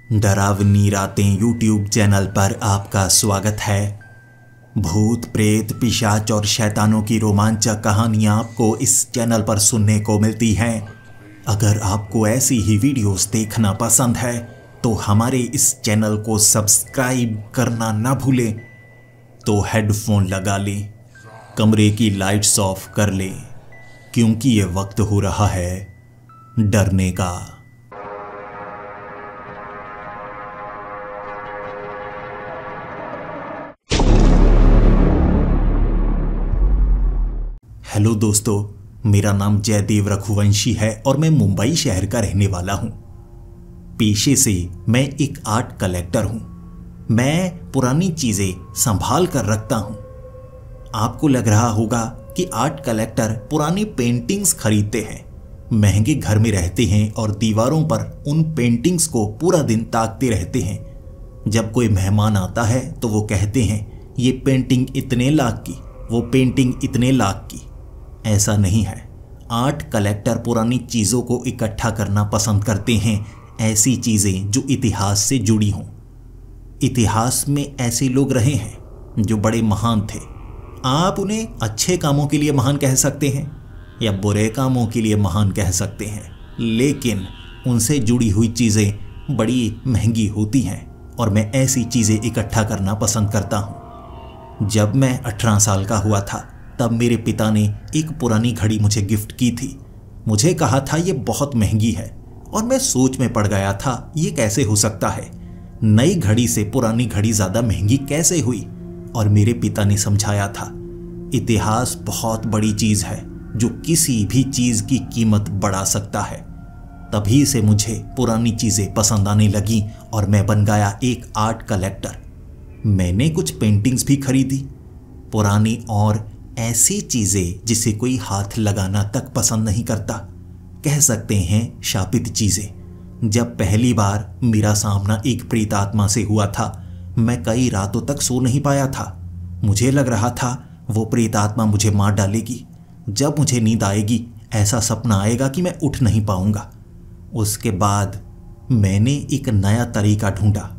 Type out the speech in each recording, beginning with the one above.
डरावनी रातें YouTube channel पर आपका स्वागत है। भूत प्रेत पिशाच और शैतानों की रोमांचक कहानियां आपको इस चैनल पर सुनने को मिलती हैं। अगर आपको ऐसी ही वीडियोस देखना पसंद है तो हमारे इस चैनल को सब्सक्राइब करना ना भूलें। तो हेडफोन लगा लें, कमरे की लाइट्स ऑफ कर लें, क्योंकि ये वक्त हो रहा है डरने का। हेलो दोस्तों, मेरा नाम जयदेव रघुवंशी है और मैं मुंबई शहर का रहने वाला हूं। पेशे से मैं एक आर्ट कलेक्टर हूं। मैं पुरानी चीजें संभाल कर रखता हूं। आपको लग रहा होगा कि आर्ट कलेक्टर पुरानी पेंटिंग्स खरीदते हैं, महंगे घर में रहते हैं और दीवारों पर उन पेंटिंग्स को पूरा दिन ताकते रहते हैं। जब कोई मेहमान आता है तो वो कहते हैं ये पेंटिंग इतने लाख की, वो पेंटिंग इतने लाख की। ऐसा नहीं है। आर्ट कलेक्टर पुरानी चीज़ों को इकट्ठा करना पसंद करते हैं, ऐसी चीज़ें जो इतिहास से जुड़ी हों। इतिहास में ऐसे लोग रहे हैं जो बड़े महान थे। आप उन्हें अच्छे कामों के लिए महान कह सकते हैं या बुरे कामों के लिए महान कह सकते हैं, लेकिन उनसे जुड़ी हुई चीज़ें बड़ी महंगी होती हैं और मैं ऐसी चीज़ें इकट्ठा करना पसंद करता हूँ। जब मैं 18 साल का हुआ था तब मेरे पिता ने एक पुरानी घड़ी मुझे गिफ्ट की थी। मुझे कहा था ये बहुत महंगी है और मैं सोच में पड़ गया था ये कैसे हो सकता है, नई घड़ी से पुरानी घड़ी ज़्यादा महंगी कैसे हुई। और मेरे पिता ने समझाया था इतिहास बहुत बड़ी चीज़ है जो किसी भी चीज़ की कीमत बढ़ा सकता है। तभी से मुझे पुरानी चीज़ें पसंद आने लगी और मैं बन गया एक आर्ट कलेक्टर। मैंने कुछ पेंटिंग्स भी खरीदी, पुरानी और ऐसी चीज़ें जिसे कोई हाथ लगाना तक पसंद नहीं करता, कह सकते हैं शापित चीज़ें। जब पहली बार मेरा सामना एक प्रेतात्मा से हुआ था, मैं कई रातों तक सो नहीं पाया था। मुझे लग रहा था वो प्रेतात्मा मुझे मार डालेगी। जब मुझे नींद आएगी ऐसा सपना आएगा कि मैं उठ नहीं पाऊंगा। उसके बाद मैंने एक नया तरीका ढूंढा।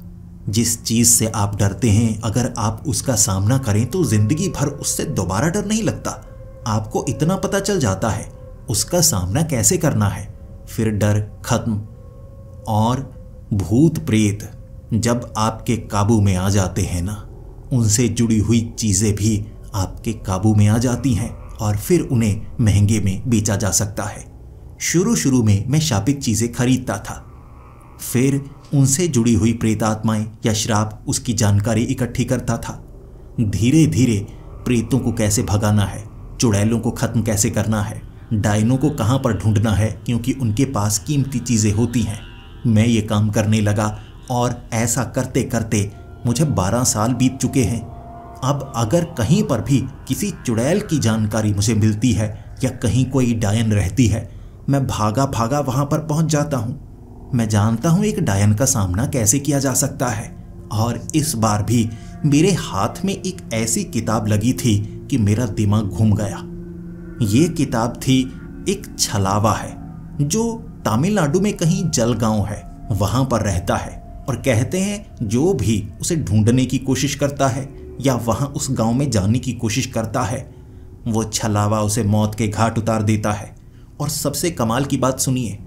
जिस चीज़ से आप डरते हैं, अगर आप उसका सामना करें तो जिंदगी भर उससे दोबारा डर नहीं लगता। आपको इतना पता चल जाता है उसका सामना कैसे करना है, फिर डर खत्म। और भूत प्रेत जब आपके काबू में आ जाते हैं ना, उनसे जुड़ी हुई चीज़ें भी आपके काबू में आ जाती हैं और फिर उन्हें महंगे में बेचा जा सकता है। शुरू में मैं शापित चीज़ें खरीदता था, फिर उनसे जुड़ी हुई प्रेतात्माएं या श्राप उसकी जानकारी इकट्ठी करता था। धीरे धीरे प्रेतों को कैसे भगाना है, चुड़ैलों को खत्म कैसे करना है, डायनों को कहाँ पर ढूंढना है, क्योंकि उनके पास कीमती चीज़ें होती हैं। मैं ये काम करने लगा और ऐसा करते करते मुझे 12 साल बीत चुके हैं। अब अगर कहीं पर भी किसी चुड़ैल की जानकारी मुझे मिलती है या कहीं कोई डायन रहती है, मैं भागा भागा वहाँ पर पहुँच जाता हूँ। मैं जानता हूं एक डायन का सामना कैसे किया जा सकता है। और इस बार भी मेरे हाथ में एक ऐसी किताब लगी थी कि मेरा दिमाग घूम गया। ये किताब थी एक छलावा है जो तमिलनाडु में कहीं जलगांव है, वहां पर रहता है। और कहते हैं जो भी उसे ढूंढने की कोशिश करता है या वहां उस गांव में जाने की कोशिश करता है, वो छलावा उसे मौत के घाट उतार देता है। और सबसे कमाल की बात सुनिए,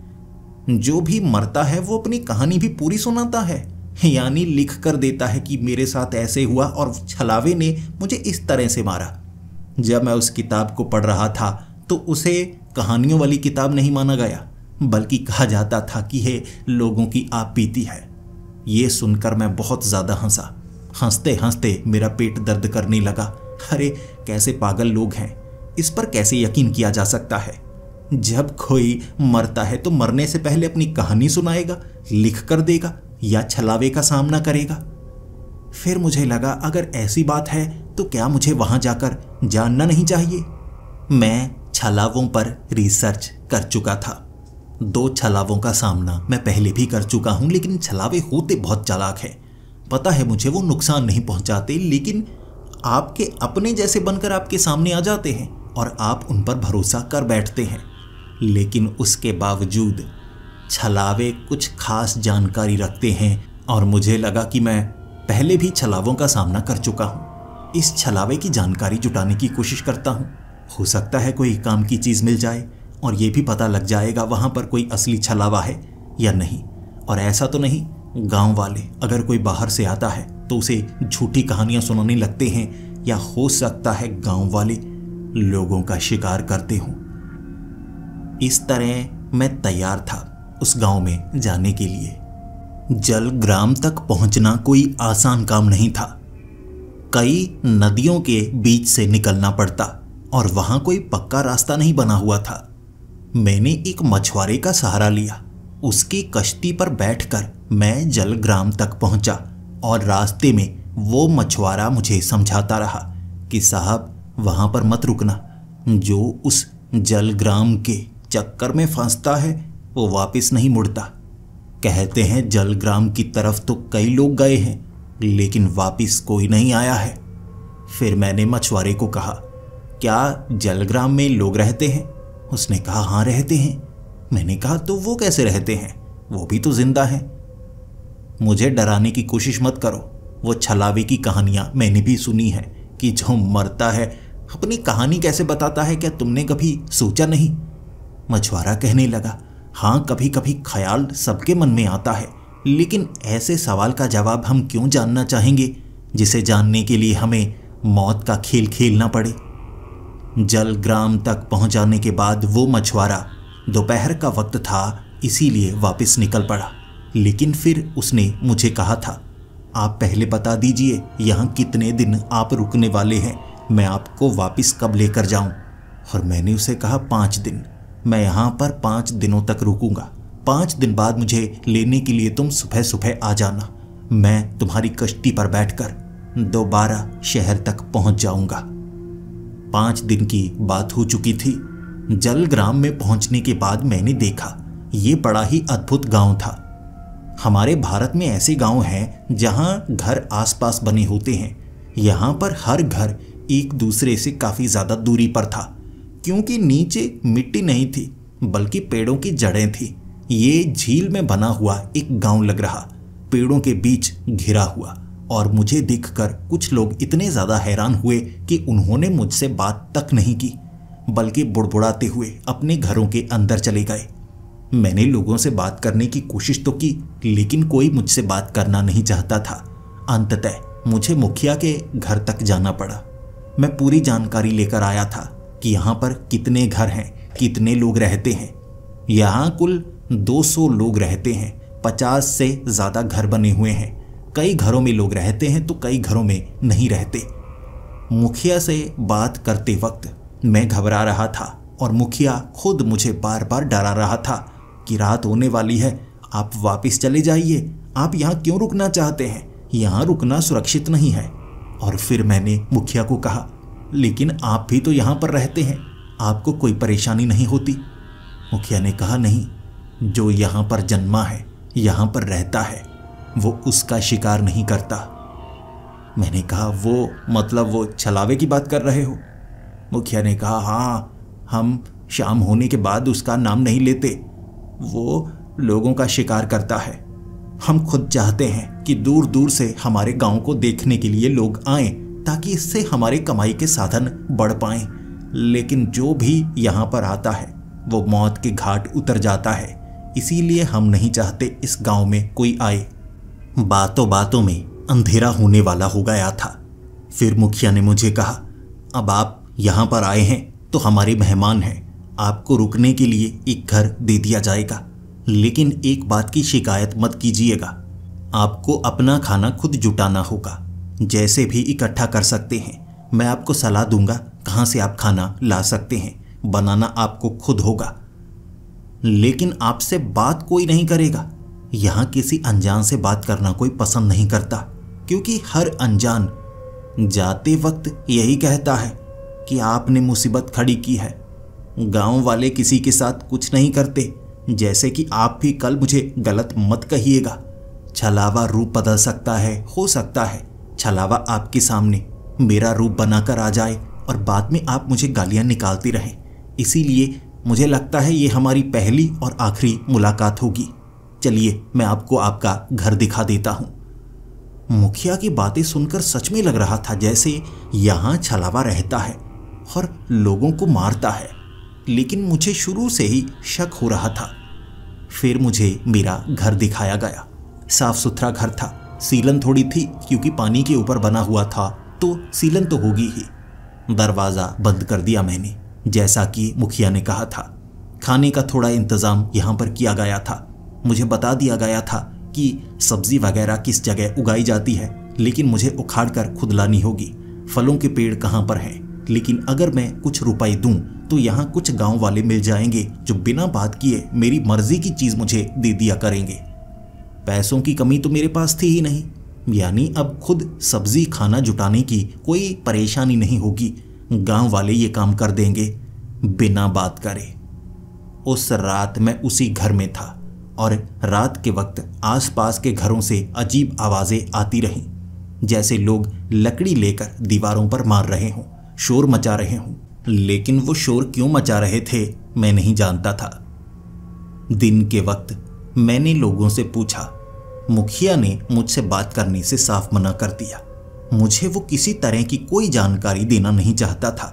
जो भी मरता है वो अपनी कहानी भी पूरी सुनाता है, यानी लिख कर देता है कि मेरे साथ ऐसे हुआ और छलावे ने मुझे इस तरह से मारा। जब मैं उस किताब को पढ़ रहा था तो उसे कहानियों वाली किताब नहीं माना गया, बल्कि कहा जाता था कि ये लोगों की आप बीती है। ये सुनकर मैं बहुत ज़्यादा हंसा। हंसते हंसते मेरा पेट दर्द करने लगा। अरे कैसे पागल लोग हैं, इस पर कैसे यकीन किया जा सकता है। जब कोई मरता है तो मरने से पहले अपनी कहानी सुनाएगा, लिख कर देगा या छलावे का सामना करेगा। फिर मुझे लगा अगर ऐसी बात है तो क्या मुझे वहां जाकर जानना नहीं चाहिए। मैं छलावों पर रिसर्च कर चुका था। 2 छलावों का सामना मैं पहले भी कर चुका हूं, लेकिन छलावे होते बहुत चालाक हैं। पता है मुझे वो नुकसान नहीं पहुंचाते, लेकिन आपके अपने जैसे बनकर आपके सामने आ जाते हैं और आप उन पर भरोसा कर बैठते हैं। लेकिन उसके बावजूद छलावे कुछ खास जानकारी रखते हैं और मुझे लगा कि मैं पहले भी छलावों का सामना कर चुका हूँ। इस छलावे की जानकारी जुटाने की कोशिश करता हूँ। हो सकता है कोई काम की चीज़ मिल जाए और ये भी पता लग जाएगा वहाँ पर कोई असली छलावा है या नहीं। और ऐसा तो नहीं गांव वाले अगर कोई बाहर से आता है तो उसे झूठी कहानियाँ सुनाने लगते हैं, या हो सकता है गांव वाले लोगों का शिकार करते हों। इस तरह मैं तैयार था उस गांव में जाने के लिए। जलग्राम तक पहुंचना कोई आसान काम नहीं था। कई नदियों के बीच से निकलना पड़ता और वहां कोई पक्का रास्ता नहीं बना हुआ था। मैंने एक मछुआरे का सहारा लिया। उसकी कश्ती पर बैठकर मैं जलग्राम तक पहुंचा और रास्ते में वो मछुआरा मुझे समझाता रहा कि साहब वहां पर मत रुकना, जो उस जलग्राम के चक्कर में फंसता है वो वापस नहीं मुड़ता। कहते हैं जलग्राम की तरफ तो कई लोग गए हैं लेकिन वापस कोई नहीं आया है। फिर मैंने मछुआरे को कहा, क्या जलग्राम में लोग रहते हैं? उसने कहा, हाँ रहते हैं। मैंने कहा, तो वो कैसे रहते हैं? वो भी तो जिंदा हैं। मुझे डराने की कोशिश मत करो। वो छलावे की कहानियां मैंने भी सुनी है कि जो मरता है अपनी कहानी कैसे बताता है, क्या तुमने कभी सोचा नहीं? मछुआरा कहने लगा, हाँ कभी कभी ख्याल सबके मन में आता है, लेकिन ऐसे सवाल का जवाब हम क्यों जानना चाहेंगे जिसे जानने के लिए हमें मौत का खेल खेलना पड़े। जलग्राम तक पहुंचाने के बाद वो मछुआरा, दोपहर का वक्त था इसीलिए वापस निकल पड़ा, लेकिन फिर उसने मुझे कहा था, आप पहले बता दीजिए यहाँ कितने दिन आप रुकने वाले हैं, मैं आपको वापस कब लेकर जाऊं। और मैंने उसे कहा, 5 दिन। मैं यहाँ पर 5 दिनों तक रुकूंगा। 5 दिन बाद मुझे लेने के लिए तुम सुबह सुबह आ जाना। मैं तुम्हारी कश्ती पर बैठकर दोबारा शहर तक पहुंच जाऊंगा। 5 दिन की बात हो चुकी थी। जलग्राम में पहुंचने के बाद मैंने देखा ये बड़ा ही अद्भुत गांव था। हमारे भारत में ऐसे गांव हैं जहां घर आसपास बने होते हैं। यहाँ पर हर घर एक दूसरे से काफी ज्यादा दूरी पर था, क्योंकि नीचे मिट्टी नहीं थी बल्कि पेड़ों की जड़ें थी। ये झील में बना हुआ एक गांव लग रहा, पेड़ों के बीच घिरा हुआ। और मुझे देखकर कुछ लोग इतने ज्यादा हैरान हुए कि उन्होंने मुझसे बात तक नहीं की, बल्कि बुड़बुड़ाते हुए अपने घरों के अंदर चले गए। मैंने लोगों से बात करने की कोशिश तो की, लेकिन कोई मुझसे बात करना नहीं चाहता था। अंततः मुझे मुखिया के घर तक जाना पड़ा। मैं पूरी जानकारी लेकर आया था कि यहाँ पर कितने घर हैं, कितने लोग रहते हैं। यहाँ कुल 200 लोग रहते हैं। 50 से ज़्यादा घर बने हुए हैं। कई घरों में लोग रहते हैं तो कई घरों में नहीं रहते। मुखिया से बात करते वक्त मैं घबरा रहा था और मुखिया खुद मुझे बार बार डरा रहा था कि रात होने वाली है, आप वापस चले जाइए, आप यहाँ क्यों रुकना चाहते हैं, यहाँ रुकना सुरक्षित नहीं है। और फिर मैंने मुखिया को कहा, लेकिन आप भी तो यहाँ पर रहते हैं, आपको कोई परेशानी नहीं होती? मुखिया ने कहा, नहीं, जो यहाँ पर जन्मा है, यहाँ पर रहता है, वो उसका शिकार नहीं करता। मैंने कहा, वो मतलब वो छलावे की बात कर रहे हो? मुखिया ने कहा, हाँ, हम शाम होने के बाद उसका नाम नहीं लेते, वो लोगों का शिकार करता है। हम खुद चाहते हैं कि दूर दूर से हमारे गांव को देखने के लिए लोग आएं, ताकि इससे हमारे कमाई के साधन बढ़ पाएं। लेकिन जो भी यहाँ पर आता है वो मौत के घाट उतर जाता है, इसीलिए हम नहीं चाहते इस गांव में कोई आए। बातों बातों में अंधेरा होने वाला हो गया था। फिर मुखिया ने मुझे कहा, अब आप यहाँ पर आए हैं तो हमारे मेहमान हैं, आपको रुकने के लिए एक घर दे दिया जाएगा, लेकिन एक बात की शिकायत मत कीजिएगा, आपको अपना खाना खुद जुटाना होगा, जैसे भी इकट्ठा कर सकते हैं। मैं आपको सलाह दूंगा कहाँ से आप खाना ला सकते हैं, बनाना आपको खुद होगा, लेकिन आपसे बात कोई नहीं करेगा। यहाँ किसी अनजान से बात करना कोई पसंद नहीं करता, क्योंकि हर अनजान जाते वक्त यही कहता है कि आपने मुसीबत खड़ी की है। गांव वाले किसी के साथ कुछ नहीं करते, जैसे कि आप भी कल मुझे गलत मत कहिएगा। छलावा रूप बदल सकता है, हो सकता है छलावा आपके सामने मेरा रूप बनाकर आ जाए और बाद में आप मुझे गालियां निकालते रहें। इसीलिए मुझे लगता है ये हमारी पहली और आखिरी मुलाकात होगी। चलिए मैं आपको आपका घर दिखा देता हूँ। मुखिया की बातें सुनकर सच में लग रहा था जैसे यहाँ छलावा रहता है और लोगों को मारता है, लेकिन मुझे शुरू से ही शक हो रहा था। फिर मुझे मेरा घर दिखाया गया। साफ सुथरा घर था। सीलन थोड़ी थी क्योंकि पानी के ऊपर बना हुआ था, तो सीलन तो होगी ही। दरवाज़ा बंद कर दिया मैंने, जैसा कि मुखिया ने कहा था। खाने का थोड़ा इंतज़ाम यहाँ पर किया गया था। मुझे बता दिया गया था कि सब्ज़ी वगैरह किस जगह उगाई जाती है, लेकिन मुझे उखाड़ कर खुद लानी होगी। फलों के पेड़ कहाँ पर हैं, लेकिन अगर मैं कुछ रुपए दूं तो यहाँ कुछ गांव वाले मिल जाएंगे जो बिना बात किए मेरी मर्जी की चीज़ मुझे दे दिया करेंगे। पैसों की कमी तो मेरे पास थी ही नहीं, यानी अब खुद सब्जी खाना जुटाने की कोई परेशानी नहीं होगी। गांव वाले ये काम कर देंगे बिना बात करे। उस रात मैं उसी घर में था और रात के वक्त आसपास के घरों से अजीब आवाज़ें आती रहीं, जैसे लोग लकड़ी लेकर दीवारों पर मार रहे हों, शोर मचा रहे हों। लेकिन वो शोर क्यों मचा रहे थे मैं नहीं जानता था। दिन के वक्त मैंने लोगों से पूछा। मुखिया ने मुझसे बात करने से साफ मना कर दिया। मुझे वो किसी तरह की कोई जानकारी देना नहीं चाहता था।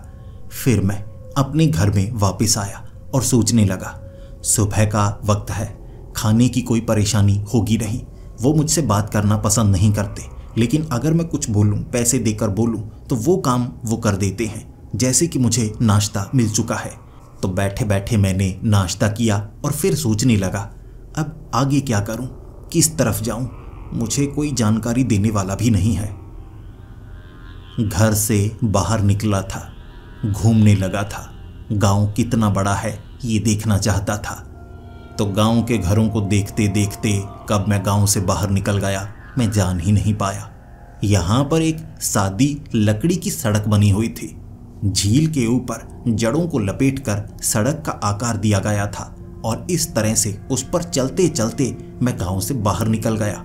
फिर मैं अपने घर में वापस आया और सोचने लगा, सुबह का वक्त है, खाने की कोई परेशानी होगी नहीं। वो मुझसे बात करना पसंद नहीं करते, लेकिन अगर मैं कुछ बोलूं, पैसे देकर बोलूं, तो वो काम वो कर देते हैं। जैसे कि मुझे नाश्ता मिल चुका है, तो बैठे बैठे मैंने नाश्ता किया और फिर सोचने लगा, अब आगे क्या करूं, किस तरफ जाऊं। मुझे कोई जानकारी देने वाला भी नहीं है। घर से बाहर निकला था, घूमने लगा था। गांव कितना बड़ा है ये देखना चाहता था। तो गांव के घरों को देखते देखते कब मैं गांव से बाहर निकल गया मैं जान ही नहीं पाया। यहाँ पर एक सादी लकड़ी की सड़क बनी हुई थी। झील के ऊपर जड़ों को लपेटकर सड़क का आकार दिया गया था और इस तरह से उस पर चलते चलते मैं गांव से बाहर निकल गया।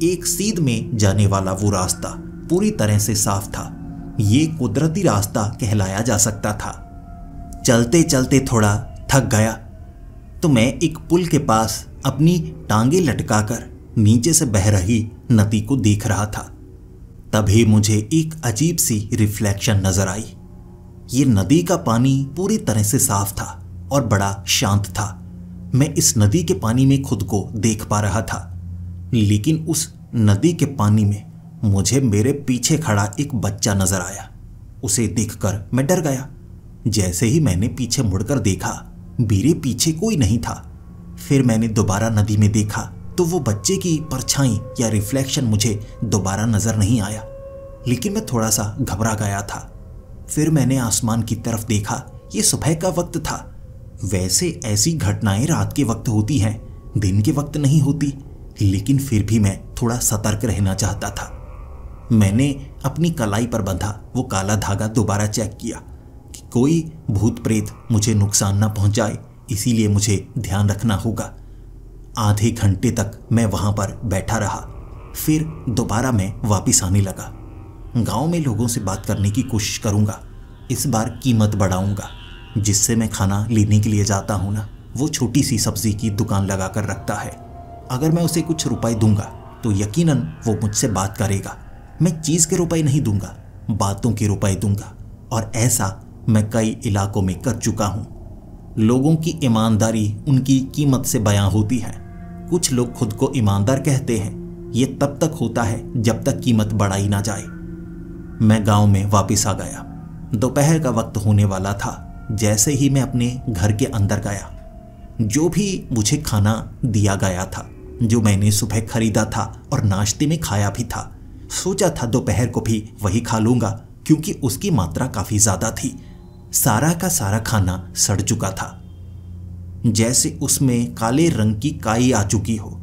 एक सीध में जाने वाला वो रास्ता पूरी तरह से साफ था। ये कुदरती रास्ता कहलाया जा सकता था। चलते चलते थोड़ा थक गया तो मैं एक पुल के पास अपनी टांगे लटकाकर नीचे से बह रही नदी को देख रहा था। तभी मुझे एक अजीब सी रिफ्लेक्शन नजर आई। ये नदी का पानी पूरी तरह से साफ था और बड़ा शांत था। मैं इस नदी के पानी में खुद को देख पा रहा था, लेकिन उस नदी के पानी में मुझे मेरे पीछे खड़ा एक बच्चा नजर आया। उसे देखकर मैं डर गया। जैसे ही मैंने पीछे मुड़कर देखा, मेरे पीछे कोई नहीं था। फिर मैंने दोबारा नदी में देखा तो वो बच्चे की परछाई या रिफ्लेक्शन मुझे दोबारा नजर नहीं आया, लेकिन मैं थोड़ा सा घबरा गया था। फिर मैंने आसमान की तरफ देखा। ये सुबह का वक्त था। वैसे ऐसी घटनाएं रात के वक्त होती हैं, दिन के वक्त नहीं होती, लेकिन फिर भी मैं थोड़ा सतर्क रहना चाहता था। मैंने अपनी कलाई पर बंधा वो काला धागा दोबारा चेक किया कि कोई भूत प्रेत मुझे नुकसान ना पहुंचाए, इसीलिए मुझे ध्यान रखना होगा। आधे घंटे तक मैं वहां पर बैठा रहा। फिर दोबारा मैं वापस आने लगा। गांव में लोगों से बात करने की कोशिश करूंगा। इस बार कीमत बढ़ाऊंगा। जिससे मैं खाना लेने के लिए जाता हूं ना, वो छोटी सी सब्जी की दुकान लगा कर रखता है। अगर मैं उसे कुछ रुपए दूंगा तो यकीनन वो मुझसे बात करेगा। मैं चीज़ के रुपए नहीं दूंगा, बातों के रुपए दूंगा। और ऐसा मैं कई इलाकों में कर चुका हूं। लोगों की ईमानदारी उनकी कीमत से बयां होती है। कुछ लोग खुद को ईमानदार कहते हैं। ये तब तक होता है जब तक कीमत बढ़ाई ना जाए। मैं गांव में वापस आ गया। दोपहर का वक्त होने वाला था। जैसे ही मैं अपने घर के अंदर गया, जो भी मुझे खाना दिया गया था, जो मैंने सुबह खरीदा था और नाश्ते में खाया भी था, सोचा था दोपहर को भी वही खा लूंगा, क्योंकि उसकी मात्रा काफ़ी ज़्यादा थी। सारा का सारा खाना सड़ चुका था, जैसे उसमें काले रंग की काई आ चुकी हो।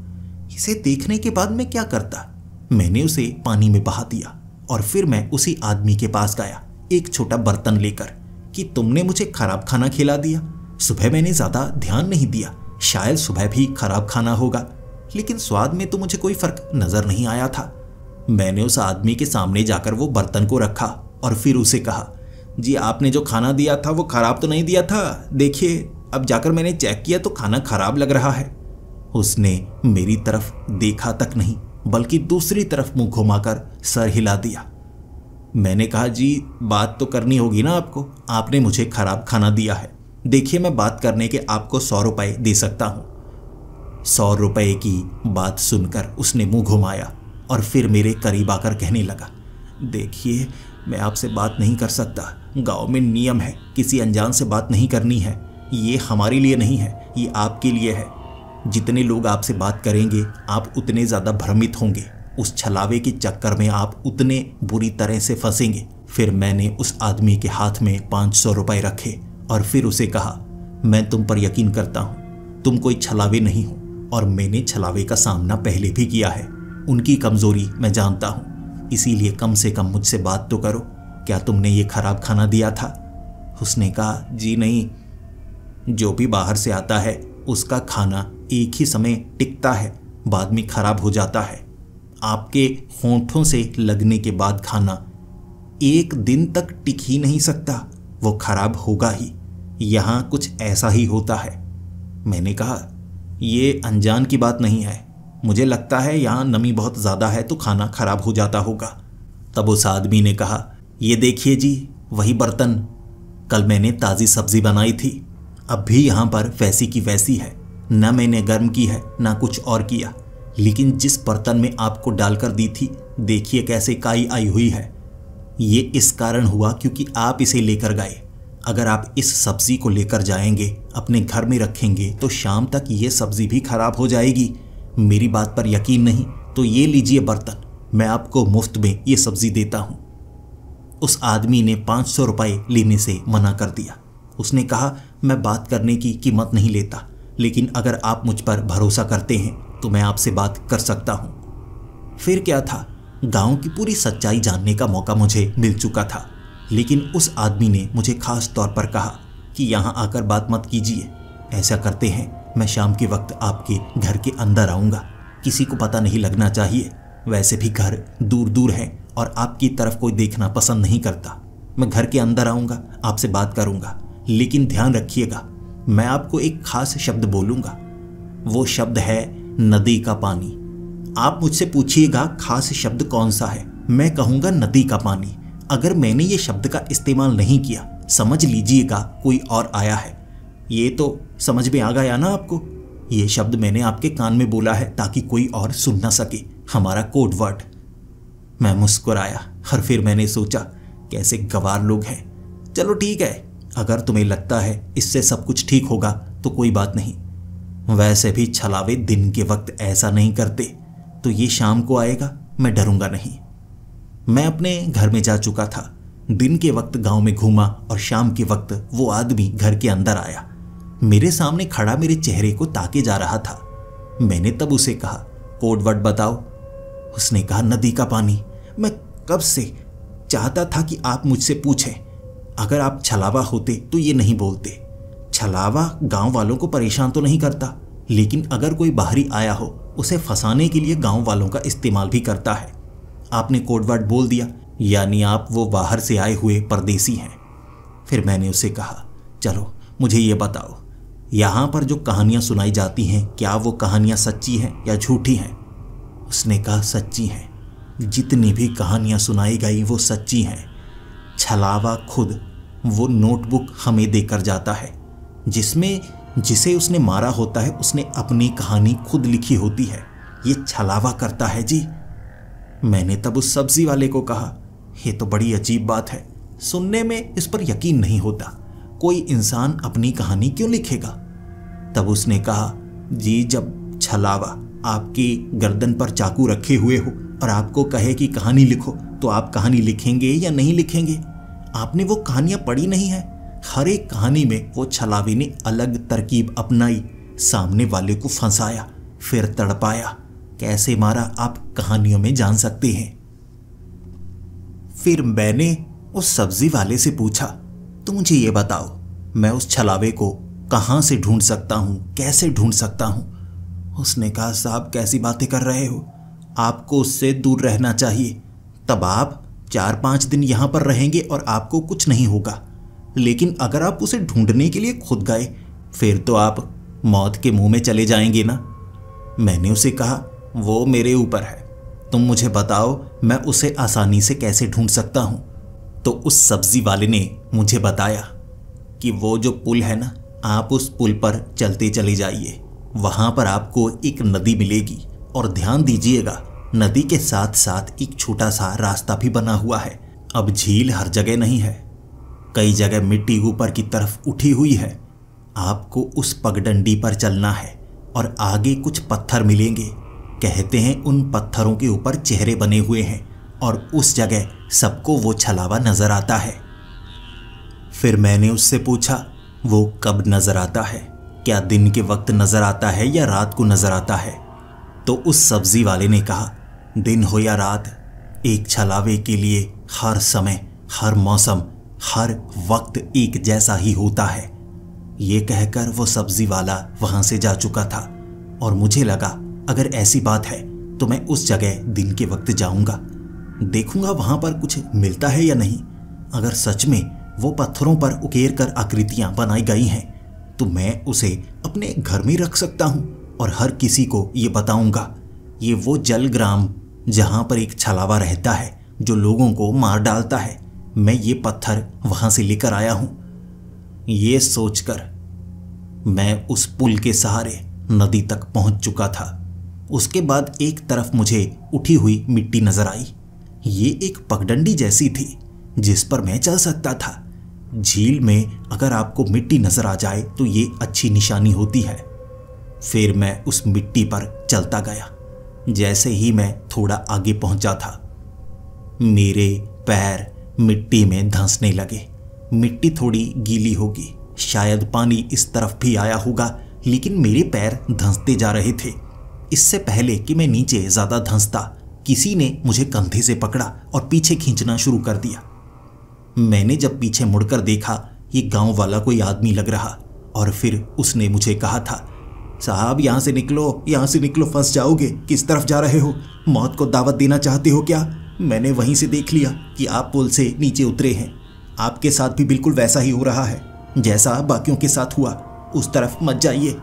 इसे देखने के बाद मैं क्या करता? मैंने उसे पानी में बहा दिया और फिर मैं उसी आदमी के पास गया एक छोटा बर्तन लेकर कि तुमने मुझे खराब खाना खिला दिया। सुबह मैंने ज़्यादा ध्यान नहीं दिया, शायद सुबह भी खराब खाना होगा, लेकिन स्वाद में तो मुझे कोई फ़र्क नज़र नहीं आया था। मैंने उस आदमी के सामने जाकर वो बर्तन को रखा और फिर उसे कहा, जी आपने जो खाना दिया था वो खराब तो नहीं दिया था, देखिए अब जाकर मैंने चेक किया तो खाना खराब लग रहा है। उसने मेरी तरफ देखा तक नहीं बल्कि दूसरी तरफ मुंह घुमाकर सर हिला दिया। मैंने कहा, जी बात तो करनी होगी ना आपको, आपने मुझे खराब खाना दिया है। देखिए, मैं बात करने के आपको 100 रुपए दे सकता हूँ। 100 रुपए की बात सुनकर उसने मुंह घुमाया और फिर मेरे करीब आकर कहने लगा, देखिए मैं आपसे बात नहीं कर सकता। गांव में नियम है, किसी अनजान से बात नहीं करनी है। ये हमारे लिए नहीं है, ये आपके लिए है। जितने लोग आपसे बात करेंगे आप उतने ज़्यादा भ्रमित होंगे। उस छलावे के चक्कर में आप उतने बुरी तरह से फंसेंगे। फिर मैंने उस आदमी के हाथ में 500 रुपए रखे और फिर उसे कहा, मैं तुम पर यकीन करता हूँ, तुम कोई छलावे नहीं हो और मैंने छलावे का सामना पहले भी किया है। उनकी कमज़ोरी मैं जानता हूँ, इसीलिए कम से कम मुझसे बात तो करो। क्या तुमने ये खराब खाना दिया था? उसने कहा, जी नहीं, जो भी बाहर से आता है उसका खाना एक ही समय टिकता है, बाद में खराब हो जाता है। आपके होंठों से लगने के बाद खाना 1 दिन तक टिक ही नहीं सकता, वो खराब होगा ही। यहाँ कुछ ऐसा ही होता है। मैंने कहा, ये अनजान की बात नहीं है, मुझे लगता है यहाँ नमी बहुत ज़्यादा है तो खाना खराब हो जाता होगा। तब उस आदमी ने कहा, ये देखिए जी, वही बर्तन, कल मैंने ताज़ी सब्जी बनाई थी, अब भी यहाँ पर वैसी की वैसी है। ना मैंने गर्म की है ना कुछ और किया, लेकिन जिस बर्तन में आपको डालकर दी थी, देखिए कैसे काई आई हुई है। ये इस कारण हुआ क्योंकि आप इसे लेकर गए। अगर आप इस सब्जी को लेकर जाएंगे, अपने घर में रखेंगे, तो शाम तक ये सब्जी भी खराब हो जाएगी। मेरी बात पर यकीन नहीं तो ये लीजिए बर्तन, मैं आपको मुफ्त में ये सब्जी देता हूँ। उस आदमी ने 500 रुपए लेने से मना कर दिया। उसने कहा, मैं बात करने की कीमत नहीं लेता, लेकिन अगर आप मुझ पर भरोसा करते हैं तो मैं आपसे बात कर सकता हूँ। फिर क्या था, गांव की पूरी सच्चाई जानने का मौका मुझे मिल चुका था, लेकिन उस आदमी ने मुझे खास तौर पर कहा कि यहाँ आकर बात मत कीजिए। ऐसा करते हैं, मैं शाम के वक्त आपके घर के अंदर आऊँगा, किसी को पता नहीं लगना चाहिए। वैसे भी घर दूर दूर है और आपकी तरफ कोई देखना पसंद नहीं करता। मैं घर के अंदर आऊँगा, आपसे बात करूँगा, लेकिन ध्यान रखिएगा, मैं आपको एक खास शब्द बोलूँगा। वो शब्द है नदी का पानी। आप मुझसे पूछिएगा खास शब्द कौन सा है, मैं कहूँगा नदी का पानी। अगर मैंने ये शब्द का इस्तेमाल नहीं किया, समझ लीजिएगा कोई और आया है। ये तो समझ में आ गया ना आपको? ये शब्द मैंने आपके कान में बोला है ताकि कोई और सुन ना सके, हमारा कोड वर्ड। मैं मुस्कुराया और फिर मैंने सोचा, कैसे गवार लोग हैं। चलो ठीक है, अगर तुम्हें लगता है इससे सब कुछ ठीक होगा तो कोई बात नहीं। वैसे भी छलावे दिन के वक्त ऐसा नहीं करते, तो ये शाम को आएगा, मैं डरूंगा नहीं। मैं अपने घर में जा चुका था। दिन के वक्त गांव में घूमा और शाम के वक्त वो आदमी घर के अंदर आया। मेरे सामने खड़ा मेरे चेहरे को ताके जा रहा था। मैंने तब उसे कहा, कोड वर्ड बताओ। उसने कहा, नदी का पानी। मैं कब से चाहता था कि आप मुझसे पूछें। अगर आप छलावा होते तो ये नहीं बोलते। छलावा गांव वालों को परेशान तो नहीं करता, लेकिन अगर कोई बाहरी आया हो उसे फंसाने के लिए गांव वालों का इस्तेमाल भी करता है। आपने कोड वर्ड बोल दिया, यानी आप वो बाहर से आए हुए परदेसी हैं। फिर मैंने उसे कहा, चलो मुझे ये बताओ, यहाँ पर जो कहानियाँ सुनाई जाती हैं, क्या वो कहानियाँ सच्ची हैं या झूठी हैं? उसने कहा, सच्ची हैं। जितनी भी कहानियाँ सुनाई गई वो सच्ची हैं। छलावा खुद वो नोटबुक हमें देकर जाता है जिसमें जिसे उसने मारा होता है, उसने अपनी कहानी खुद लिखी होती है। ये छलावा करता है जी। मैंने तब उस सब्जी वाले को कहा, ये तो बड़ी अजीब बात है, सुनने में इस पर यकीन नहीं होता। कोई इंसान अपनी कहानी क्यों लिखेगा? तब उसने कहा, जी जब छलावा आपकी गर्दन पर चाकू रखे हुए हो और आपको कहे कि कहानी लिखो, तो आप कहानी लिखेंगे या नहीं लिखेंगे? आपने वो कहानियां पढ़ी नहीं है? हर एक कहानी में वो छलावे ने अलग तरकीब अपनाई, सामने वाले को फंसाया, फिर तड़पाया। कैसे मारा आप कहानियों में जान सकते हैं। फिर मैंने उस सब्जी वाले से पूछा, तो मुझे ये बताओ, मैं उस छलावे को कहाँ से ढूंढ सकता हूँ, कैसे ढूंढ सकता हूँ? उसने कहा, साहब कैसी बातें कर रहे हो, आपको उससे दूर रहना चाहिए। तब आप 4-5 दिन यहाँ पर रहेंगे और आपको कुछ नहीं होगा। लेकिन अगर आप उसे ढूंढने के लिए खुद गए, फिर तो आप मौत के मुंह में चले जाएंगे ना। मैंने उसे कहा, वो मेरे ऊपर है, तुम मुझे बताओ मैं उसे आसानी से कैसे ढूंढ सकता हूं। तो उस सब्जी वाले ने मुझे बताया कि वो जो पुल है ना, आप उस पुल पर चलते चले जाइए, वहां पर आपको एक नदी मिलेगी और ध्यान दीजिएगा नदी के साथ साथ एक छोटा सा रास्ता भी बना हुआ है। अब झील हर जगह नहीं है, कई जगह मिट्टी ऊपर की तरफ उठी हुई है। आपको उस पगडंडी पर चलना है और आगे कुछ पत्थर मिलेंगे। कहते हैं उन पत्थरों के ऊपर चेहरे बने हुए हैं और उस जगह सबको वो छलावा नजर आता है। फिर मैंने उससे पूछा, वो कब नजर आता है? क्या दिन के वक्त नजर आता है या रात को नजर आता है? तो उस सब्जी वाले ने कहा, दिन हो या रात, एक छलावे के लिए हर समय, हर मौसम, हर वक्त एक जैसा ही होता है। ये कहकर वो सब्जी वाला वहां से जा चुका था और मुझे लगा अगर ऐसी बात है तो मैं उस जगह दिन के वक्त जाऊंगा, देखूंगा वहां पर कुछ मिलता है या नहीं। अगर सच में वो पत्थरों पर उकेर कर आकृतियां बनाई गई हैं तो मैं उसे अपने घर में रख सकता हूं और हर किसी को ये बताऊंगा। ये वो जलग्राम जहां पर एक छलावा रहता है जो लोगों को मार डालता है, मैं ये पत्थर वहां से लेकर आया हूं। ये सोचकर मैं उस पुल के सहारे नदी तक पहुंच चुका था। उसके बाद एक तरफ मुझे उठी हुई मिट्टी नजर आई। ये एक पगडंडी जैसी थी जिस पर मैं चल सकता था। झील में अगर आपको मिट्टी नजर आ जाए तो ये अच्छी निशानी होती है। फिर मैं उस मिट्टी पर चलता गया। जैसे ही मैं थोड़ा आगे पहुंचा था, मेरे पैर मिट्टी में धंसने लगे। मिट्टी थोड़ी गीली होगी, शायद पानी इस तरफ भी आया होगा, लेकिन मेरे पैर धंसते जा रहे थे। इससे पहले कि मैं नीचे ज्यादा धंसता, किसी ने मुझे कंधे से पकड़ा और पीछे खींचना शुरू कर दिया। मैंने जब पीछे मुड़कर देखा, ये गांव वाला कोई आदमी लग रहा और फिर उसने मुझे कहा था, साहब यहाँ से निकलो, फंस जाओगे। किस तरफ जा रहे हो? मौत को दावत देना चाहते हो क्या? मैंने वहीं से देख लिया कि आप पुल से नीचे उतरे हैं। आपके साथ भी बिल्कुल वैसा ही हो रहा है जैसा बाकियों के साथ हुआ। उस तरफ मत जाइए।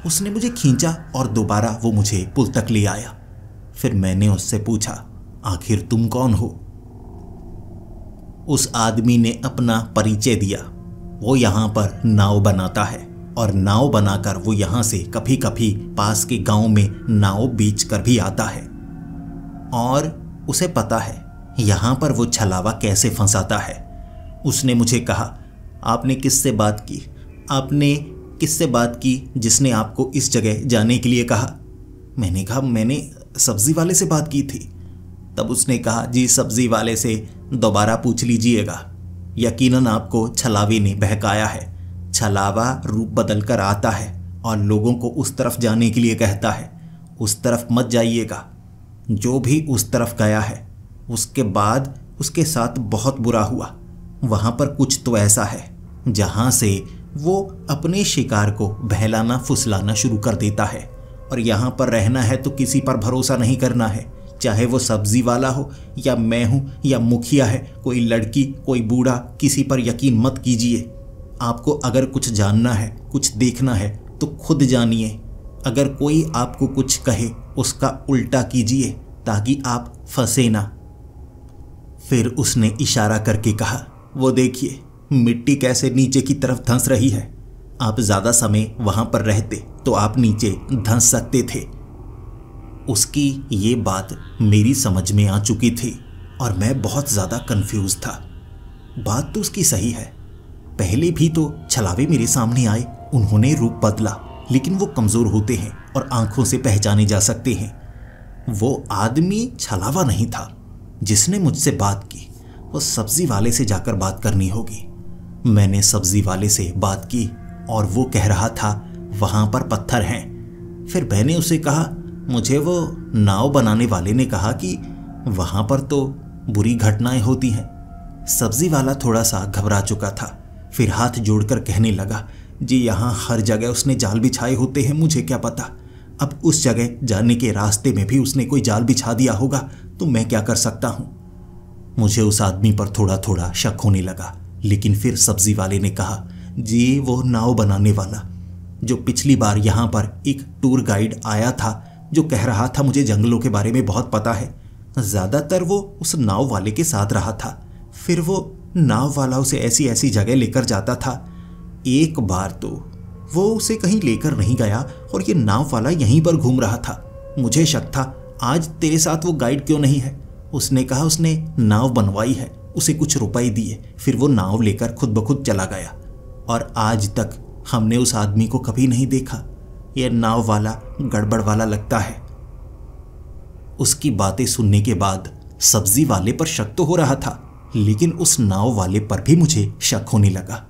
उसने मुझे खींचा और दोबारा वो मुझे पुल तक ले आया। फिर मैंने उससे पूछा, आखिर तुम कौन हो? उस आदमी ने अपना परिचय दिया। वो यहाँ पर नाव बनाता है और नाव बनाकर वो यहाँ से कभी कभी पास के गांव में नाव बेच कर भी आता है और उसे पता है यहाँ पर वो छलावा कैसे फंसाता है। उसने मुझे कहा, आपने किससे बात की? आपने किससे बात की जिसने आपको इस जगह जाने के लिए कहा? मैंने कहा, मैंने सब्जी वाले से बात की थी। तब उसने कहा, जी सब्जी वाले से दोबारा पूछ लीजिएगा, यकीनन आपको छलावे ने बहकाया है। छलावा रूप बदल कर आता है और लोगों को उस तरफ जाने के लिए कहता है। उस तरफ मत जाइएगा। जो भी उस तरफ गया है उसके बाद उसके साथ बहुत बुरा हुआ। वहाँ पर कुछ तो ऐसा है जहाँ से वो अपने शिकार को बहलाना फुसलाना शुरू कर देता है। और यहाँ पर रहना है तो किसी पर भरोसा नहीं करना है, चाहे वो सब्जी वाला हो या मैं हूँ या मुखिया है, कोई लड़की, कोई बूढ़ा, किसी पर यकीन मत कीजिए। आपको अगर कुछ जानना है, कुछ देखना है तो खुद जानिए। अगर कोई आपको कुछ कहे उसका उल्टा कीजिए ताकि आप फंसे ना। फिर उसने इशारा करके कहा, वो देखिए मिट्टी कैसे नीचे की तरफ धंस रही है। आप ज्यादा समय वहां पर रहते तो आप नीचे धंस सकते थे। उसकी ये बात मेरी समझ में आ चुकी थी और मैं बहुत ज्यादा कंफ्यूज था। बात तो उसकी सही है। पहले भी तो छलावे मेरे सामने आए, उन्होंने रूप बदला, लेकिन वो कमजोर होते हैं और आंखों से पहचाने जा सकते हैं। वो आदमी छलावा नहीं था जिसने मुझसे बात की। वो सब्जी वाले से जाकर बात करनी होगी। मैंने सब्जी वाले से बात की और वो कह रहा था वहां पर पत्थर हैं। फिर मैंने उसे कहा, मुझे वो नाव बनाने वाले ने कहा कि वहां पर तो बुरी घटनाएं होती हैं। सब्जी वाला थोड़ा सा घबरा चुका था। फिर हाथ जोड़कर कहने लगा, जी यहाँ हर जगह उसने जाल बिछाए होते हैं, मुझे क्या पता। अब उस जगह जाने के रास्ते में भी उसने कोई जाल बिछा दिया होगा तो मैं क्या कर सकता हूँ। मुझे उस आदमी पर थोड़ा थोड़ा शक होने लगा, लेकिन फिर सब्जी वाले ने कहा, जी वो नाव बनाने वाला, जो पिछली बार यहाँ पर एक टूर गाइड आया था जो कह रहा था मुझे जंगलों के बारे में बहुत पता है, ज़्यादातर वो उस नाव वाले के साथ रहा था। फिर वो नाव वाला उसे ऐसी ऐसी जगह लेकर जाता था। एक बार तो वो उसे कहीं लेकर नहीं गया और ये नाव वाला यहीं पर घूम रहा था। मुझे शक था आज तेरे साथ वो गाइड क्यों नहीं है। उसने कहा उसने नाव बनवाई है, उसे कुछ रुपए दिए, फिर वो नाव लेकर खुद ब खुद चला गया और आज तक हमने उस आदमी को कभी नहीं देखा। यह नाव वाला गड़बड़ वाला लगता है। उसकी बातें सुनने के बाद सब्जी वाले पर शक तो हो रहा था, लेकिन उस नाव वाले पर भी मुझे शक होने लगा।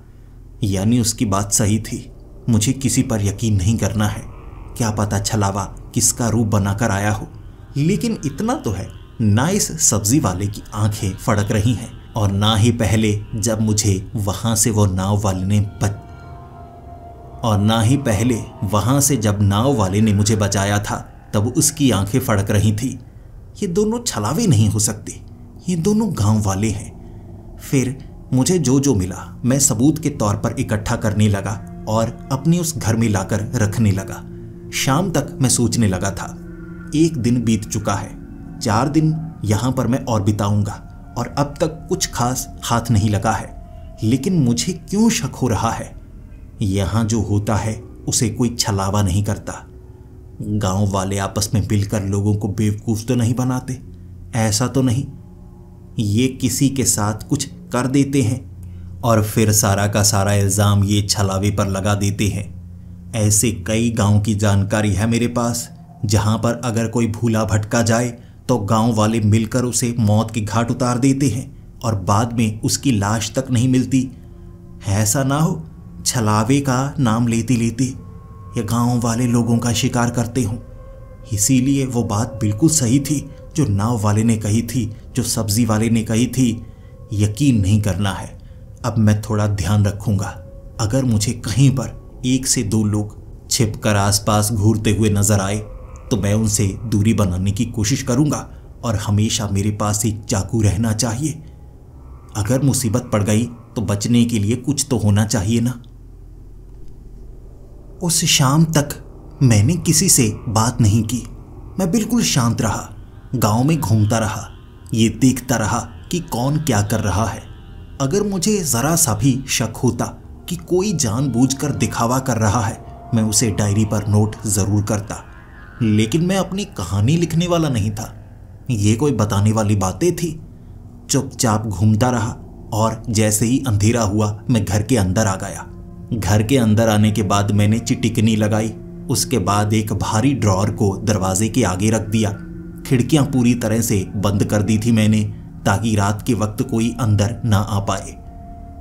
यानी उसकी बात सही थी, मुझे किसी पर यकीन नहीं करना है। क्या पता छलावा किसका रूप बनाकर आया हो। लेकिन इतना तो है, ना इस सब्जी वाले की आंखें फड़क रही हैं और ना ही पहले जब मुझे वहां से वो नाव वाले ने नाव वाले ने मुझे बचाया था तब उसकी आंखें फड़क रही थी। ये दोनों छलावे नहीं हो सकते, ये दोनों गांव वाले हैं। फिर मुझे जो जो मिला मैं सबूत के तौर पर इकट्ठा करने लगा और अपने उस घर में लाकर रखने लगा। शाम तक मैं सोचने लगा था, एक दिन बीत चुका है, 4 दिन यहां पर मैं और बिताऊंगा और अब तक कुछ खास हाथ नहीं लगा है। लेकिन मुझे क्यों शक हो रहा है, यहां जो होता है उसे कोई छलावा नहीं करता। गांव वाले आपस में मिलकर लोगों को बेवकूफ तो नहीं बनाते, ऐसा तो नहीं ये किसी के साथ कुछ कर देते हैं और फिर सारा का सारा इल्ज़ाम ये छलावे पर लगा देते हैं। ऐसे कई गांव की जानकारी है मेरे पास जहां पर अगर कोई भूला भटका जाए तो गांव वाले मिलकर उसे मौत के घाट उतार देते हैं और बाद में उसकी लाश तक नहीं मिलती। ऐसा ना हो छलावे का नाम लेते लेते ये गांव वाले लोगों का शिकार करते हों। इसीलिए वो बात बिल्कुल सही थी जो नाव वाले ने कही थी, जो सब्जी वाले ने कही थी। यकीन नहीं करना है, अब मैं थोड़ा ध्यान रखूंगा। अगर मुझे कहीं पर 1 से 2 लोग छिपकर आसपास घूरते हुए नजर आए तो मैं उनसे दूरी बनाने की कोशिश करूंगा और हमेशा मेरे पास एक चाकू रहना चाहिए। अगर मुसीबत पड़ गई तो बचने के लिए कुछ तो होना चाहिए ना। उस शाम तक मैंने किसी से बात नहीं की। मैं बिल्कुल शांत रहा, गांव में घूमता रहा, ये देखता रहा कि कौन क्या कर रहा है। अगर मुझे जरा सा भी शक होता कि कोई जानबूझकर दिखावा कर रहा है मैं उसे डायरी पर नोट जरूर करता। लेकिन मैं अपनी कहानी लिखने वाला नहीं था, ये कोई बताने वाली बातें थी। चुपचाप घूमता रहा और जैसे ही अंधेरा हुआ मैं घर के अंदर आ गया। घर के अंदर आने के बाद मैंने चिटिकनी लगाई, उसके बाद एक भारी ड्रॉअर को दरवाजे के आगे रख दिया। खिड़कियां पूरी तरह से बंद कर दी थी मैंने ताकि रात के वक्त कोई अंदर ना आ पाए।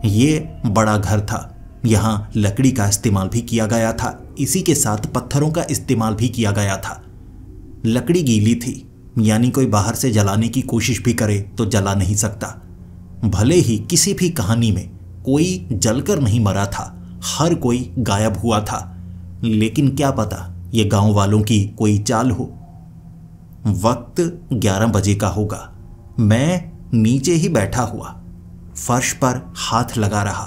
ये बड़ा घर था, यहाँ लकड़ी का इस्तेमाल भी किया गया था, इसी के साथ पत्थरों का इस्तेमाल भी किया गया था। लकड़ी गीली थी, यानी कोई बाहर से जलाने की कोशिश भी करे तो जला नहीं सकता। भले ही किसी भी कहानी में कोई जलकर नहीं मरा था, हर कोई गायब हुआ था। लेकिन क्या पता ये गांव वालों की कोई चाल हो। वक्त 11 बजे का होगा। मैं नीचे ही बैठा हुआ फर्श पर हाथ लगा रहा,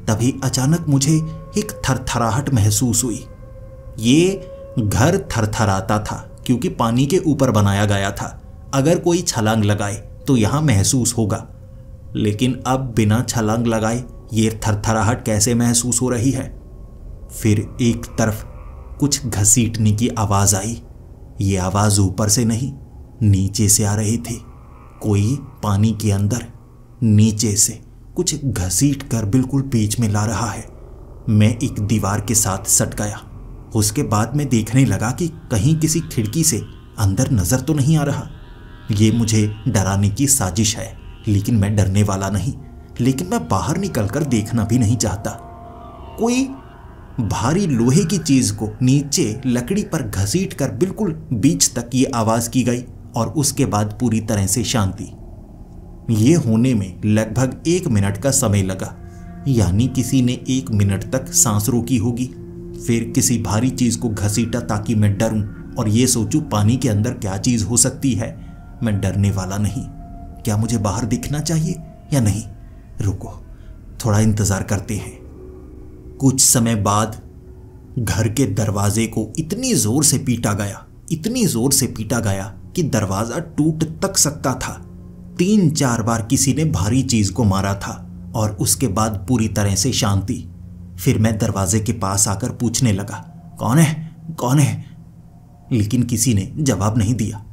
तभी अचानक मुझे एक थरथराहट महसूस हुई। ये घर थरथराता था क्योंकि पानी के ऊपर बनाया गया था। अगर कोई छलांग लगाए तो यहां महसूस होगा, लेकिन अब बिना छलांग लगाए ये थरथराहट कैसे महसूस हो रही है। फिर एक तरफ कुछ घसीटने की आवाज आई। ये आवाज ऊपर से नहीं, नीचे से आ रही थी। कोई पानी के अंदर नीचे से कुछ घसीट कर बिल्कुल बीच में ला रहा है। मैं एक दीवार के साथ सट गया। उसके बाद मैं देखने लगा कि कहीं किसी खिड़की से अंदर नजर तो नहीं आ रहा। ये मुझे डराने की साजिश है, लेकिन मैं डरने वाला नहीं। लेकिन मैं बाहर निकलकर देखना भी नहीं चाहता। कोई भारी लोहे की चीज को नीचे लकड़ी पर घसीट कर बिल्कुल बीच तक ये आवाज की गई और उसके बाद पूरी तरह से शांति। ये होने में लगभग 1 मिनट का समय लगा, यानी किसी ने 1 मिनट तक सांस रोकी होगी। फिर किसी भारी चीज को घसीटा ताकि मैं डरूं और ये सोचूं पानी के अंदर क्या चीज हो सकती है। मैं डरने वाला नहीं। क्या मुझे बाहर दिखना चाहिए या नहीं? रुको, थोड़ा इंतजार करते हैं। कुछ समय बाद घर के दरवाजे को इतनी जोर से पीटा गया, इतनी जोर से पीटा गया कि दरवाजा टूट तक सकता था। 3-4 बार किसी ने भारी चीज को मारा था और उसके बाद पूरी तरह से शांति। फिर मैं दरवाजे के पास आकर पूछने लगा, कौन है, कौन है? लेकिन किसी ने जवाब नहीं दिया।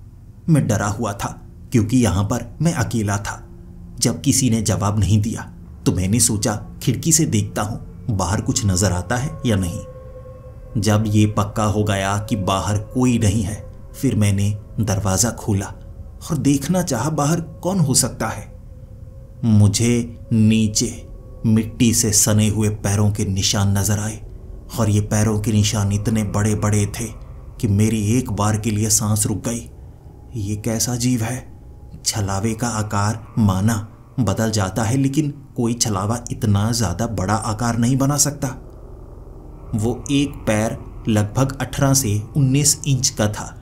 मैं डरा हुआ था क्योंकि यहां पर मैं अकेला था। जब किसी ने जवाब नहीं दिया तो मैंने सोचा खिड़की से देखता हूं बाहर कुछ नजर आता है या नहीं। जब ये पक्का हो गया कि बाहर कोई नहीं है, फिर मैंने दरवाजा खोला और देखना चाहा बाहर कौन हो सकता है। मुझे नीचे मिट्टी से सने हुए पैरों के निशान नजर आए और ये पैरों के निशान इतने बड़े बड़े थे कि मेरी एक बार के लिए सांस रुक गई। ये कैसा जीव है? छलावे का आकार माना बदल जाता है, लेकिन कोई छलावा इतना ज्यादा बड़ा आकार नहीं बना सकता। वो एक पैर लगभग 18 से 19 इंच का था।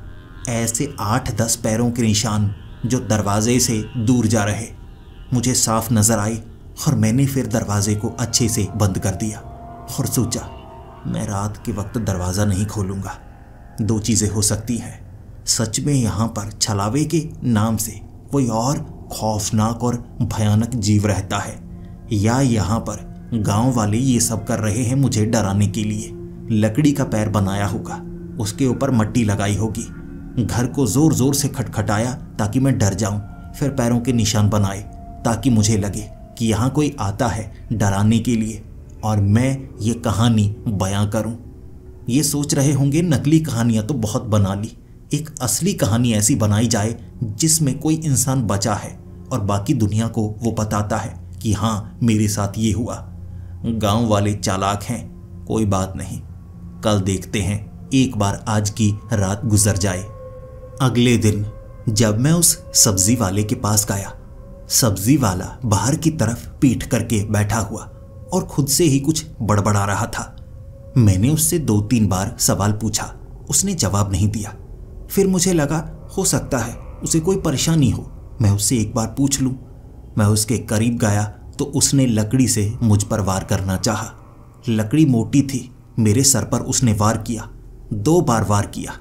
ऐसे 8-10 पैरों के निशान जो दरवाजे से दूर जा रहे मुझे साफ नजर आए और मैंने फिर दरवाजे को अच्छे से बंद कर दिया और सोचा मैं रात के वक्त दरवाज़ा नहीं खोलूँगा। 2 चीज़ें हो सकती हैं, सच में यहाँ पर छलावे के नाम से कोई और खौफनाक और भयानक जीव रहता है, या यहाँ पर गांव वाले ये सब कर रहे हैं मुझे डराने के लिए। लकड़ी का पैर बनाया होगा, उसके ऊपर मट्टी लगाई होगी, घर को जोर जोर से खटखटाया ताकि मैं डर जाऊं, फिर पैरों के निशान बनाए ताकि मुझे लगे कि यहाँ कोई आता है डराने के लिए और मैं ये कहानी बयां करूं। ये सोच रहे होंगे नकली कहानियां तो बहुत बना ली, एक असली कहानी ऐसी बनाई जाए जिसमें कोई इंसान बचा है और बाकी दुनिया को वो बताता है कि हाँ मेरे साथ ये हुआ। गांव वाले चालाक हैं, कोई बात नहीं, कल देखते हैं, एक बार आज की रात गुजर जाए। अगले दिन जब मैं उस सब्जी वाले के पास गया, सब्जी वाला बाहर की तरफ पीठ करके बैठा हुआ और खुद से ही कुछ बड़बड़ा रहा था। मैंने उससे 2-3 बार सवाल पूछा, उसने जवाब नहीं दिया। फिर मुझे लगा हो सकता है उसे कोई परेशानी हो, मैं उससे एक बार पूछ लूं। मैं उसके करीब गया तो उसने लकड़ी से मुझ पर वार करना चाहा। लकड़ी मोटी थी, मेरे सर पर उसने वार किया, 2 बार वार किया।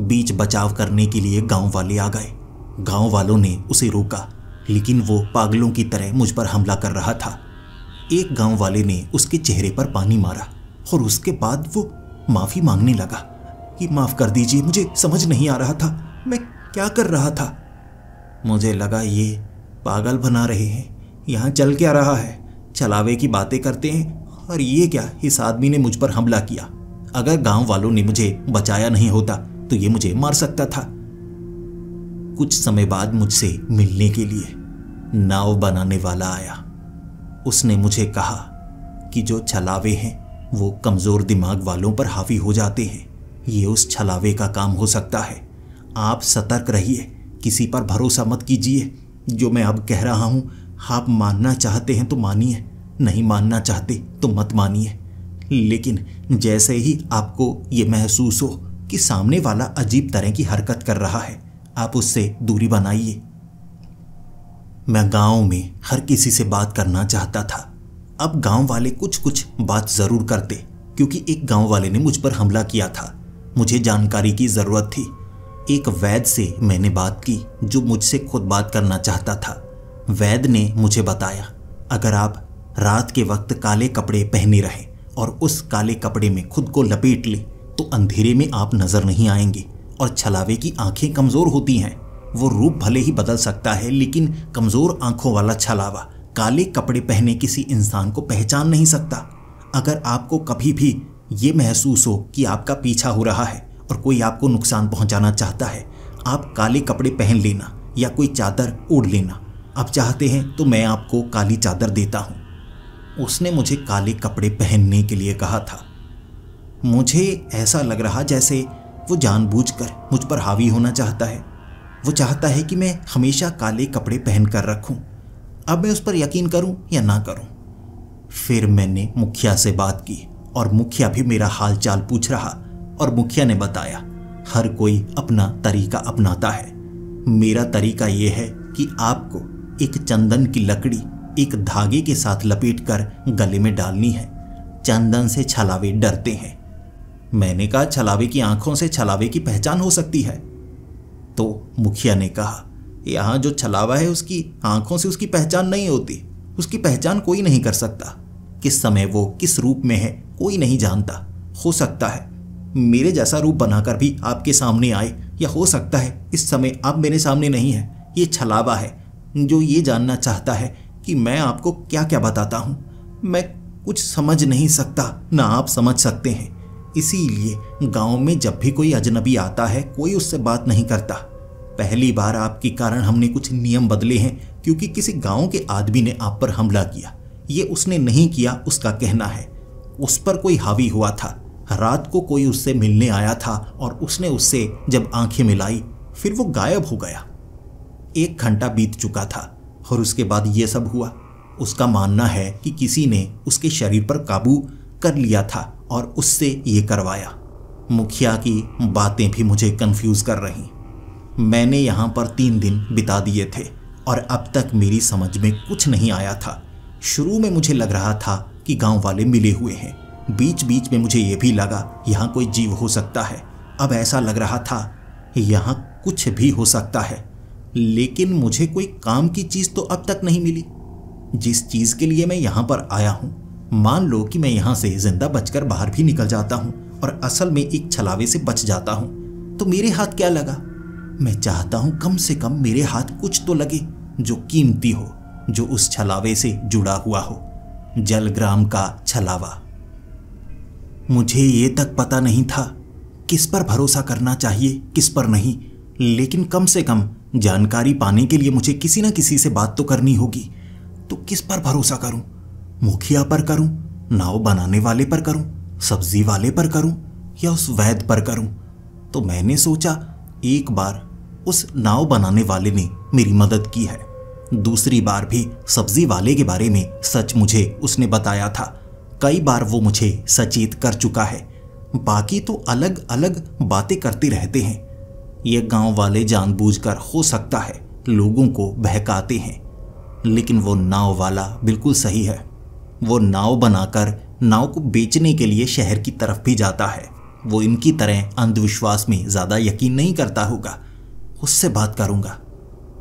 बीच बचाव करने के लिए गांव वाले आ गए। गांव वालों ने उसे रोका, लेकिन वो पागलों की तरह मुझ पर हमला कर रहा था। एक गांव वाले ने उसके चेहरे पर पानी मारा और उसके बाद वो माफी मांगने लगा कि माफ कर दीजिए, मुझे समझ नहीं आ रहा था मैं क्या कर रहा था। मुझे लगा ये पागल बना रहे हैं, यहाँ चल क्या रहा है, छलावे की बातें करते हैं और ये क्या, इस आदमी ने मुझ पर हमला किया। अगर गांव वालों ने मुझे बचाया नहीं होता तो ये मुझे मार सकता था। कुछ समय बाद मुझसे मिलने के लिए नाव बनाने वाला आया। उसने मुझे कहा कि जो छलावे हैं वो कमज़ोर दिमाग वालों पर हावी हो जाते हैं, ये उस छलावे का काम हो सकता है। आप सतर्क रहिए, किसी पर भरोसा मत कीजिए। जो मैं अब कह रहा हूँ, आप मानना चाहते हैं तो मानिए, नहीं मानना चाहते तो मत मानिए। लेकिन जैसे ही आपको ये महसूस हो कि सामने वाला अजीब तरह की हरकत कर रहा है, आप उससे दूरी बनाइए। मैं गांव में हर किसी से बात करना चाहता था। अब गांव वाले कुछ कुछ बात जरूर करते, क्योंकि एक गांव वाले ने मुझ पर हमला किया था। मुझे जानकारी की जरूरत थी। एक वैद्य से मैंने बात की जो मुझसे खुद बात करना चाहता था। वैद्य ने मुझे बताया, अगर आप रात के वक्त काले कपड़े पहने रहें और उस काले कपड़े में खुद को लपेट लें तो अंधेरे में आप नजर नहीं आएंगे। और छलावे की आंखें कमजोर होती हैं, वो रूप भले ही बदल सकता है, लेकिन कमजोर आंखों वाला छलावा काले कपड़े पहने किसी इंसान को पहचान नहीं सकता। अगर आपको कभी भी ये महसूस हो कि आपका पीछा हो रहा है और कोई आपको नुकसान पहुंचाना चाहता है, आप काले कपड़े पहन लेना या कोई चादर ओढ़ लेना। आप चाहते हैं तो मैं आपको काली चादर देता हूं। उसने मुझे काले कपड़े पहनने के लिए कहा था। मुझे ऐसा लग रहा जैसे वो जानबूझकर मुझ पर हावी होना चाहता है। वो चाहता है कि मैं हमेशा काले कपड़े पहन कर रखूं। अब मैं उस पर यकीन करूं या ना करूं। फिर मैंने मुखिया से बात की और मुखिया भी मेरा हाल चाल पूछ रहा और मुखिया ने बताया, हर कोई अपना तरीका अपनाता है। मेरा तरीका यह है कि आपको एक चंदन की लकड़ी एक धागे के साथ लपेटकर गले में डालनी है। चंदन से छलावे डरते हैं। मैंने कहा, छलावे की आंखों से छलावे की पहचान हो सकती है। तो मुखिया ने कहा, यहाँ जो छलावा है उसकी आंखों से उसकी पहचान नहीं होती। उसकी पहचान कोई नहीं कर सकता। किस समय वो किस रूप में है कोई नहीं जानता। हो सकता है मेरे जैसा रूप बनाकर भी आपके सामने आए, या हो सकता है इस समय आप मेरे सामने नहीं है। ये छलावा है जो ये जानना चाहता है कि मैं आपको क्या क्या बताता हूँ। मैं कुछ समझ नहीं सकता, ना आप समझ सकते हैं। इसीलिए गांव में जब भी कोई अजनबी आता है कोई उससे बात नहीं करता। पहली बार आपके कारण हमने कुछ नियम बदले हैं, क्योंकि किसी गांव के आदमी ने आप पर हमला किया। ये उसने नहीं किया, उसका कहना है। उस पर कोई हावी हुआ था। रात को कोई उससे मिलने आया था और उसने उससे जब आंखें मिलाई फिर वो गायब हो गया। 1 घंटा बीत चुका था और उसके बाद ये सब हुआ। उसका मानना है कि किसी ने उसके शरीर पर काबू कर लिया था और उससे ये करवाया। मुखिया की बातें भी मुझे कंफ्यूज कर रही। मैंने यहाँ पर 3 दिन बिता दिए थे और अब तक मेरी समझ में कुछ नहीं आया था। शुरू में मुझे लग रहा था कि गांव वाले मिले हुए हैं। बीच बीच में मुझे ये भी लगा यहाँ कोई जीव हो सकता है। अब ऐसा लग रहा था यहाँ कुछ भी हो सकता है। लेकिन मुझे कोई काम की चीज़ तो अब तक नहीं मिली। जिस चीज़ के लिए मैं यहाँ पर आया हूँ, मान लो कि मैं यहाँ से जिंदा बचकर बाहर भी निकल जाता हूँ और असल में एक छलावे से बच जाता हूँ, तो मेरे हाथ क्या लगा? मैं चाहता हूँ कम से कम मेरे हाथ कुछ तो लगे जो कीमती हो, जो उस छलावे से जुड़ा हुआ हो। जलग्राम का छलावा। मुझे ये तक पता नहीं था किस पर भरोसा करना चाहिए किस पर नहीं, लेकिन कम से कम जानकारी पाने के लिए मुझे किसी न किसी से बात तो करनी होगी। तो किस पर भरोसा करूं? मुखिया पर करूं, नाव बनाने वाले पर करूं, सब्जी वाले पर करूं, या उस वैद्य पर करूं? तो मैंने सोचा एक बार उस नाव बनाने वाले ने मेरी मदद की है, दूसरी बार भी सब्जी वाले के बारे में सच मुझे उसने बताया था। कई बार वो मुझे सचेत कर चुका है। बाकी तो अलग अलग बातें करते रहते हैं। ये गांव वाले जानबूझकर हो सकता है लोगों को बहकाते हैं, लेकिन वो नाव वाला बिल्कुल सही है। वो नाव बनाकर नाव को बेचने के लिए शहर की तरफ भी जाता है। वो इनकी तरह अंधविश्वास में ज़्यादा यकीन नहीं करता होगा। उससे बात करूंगा।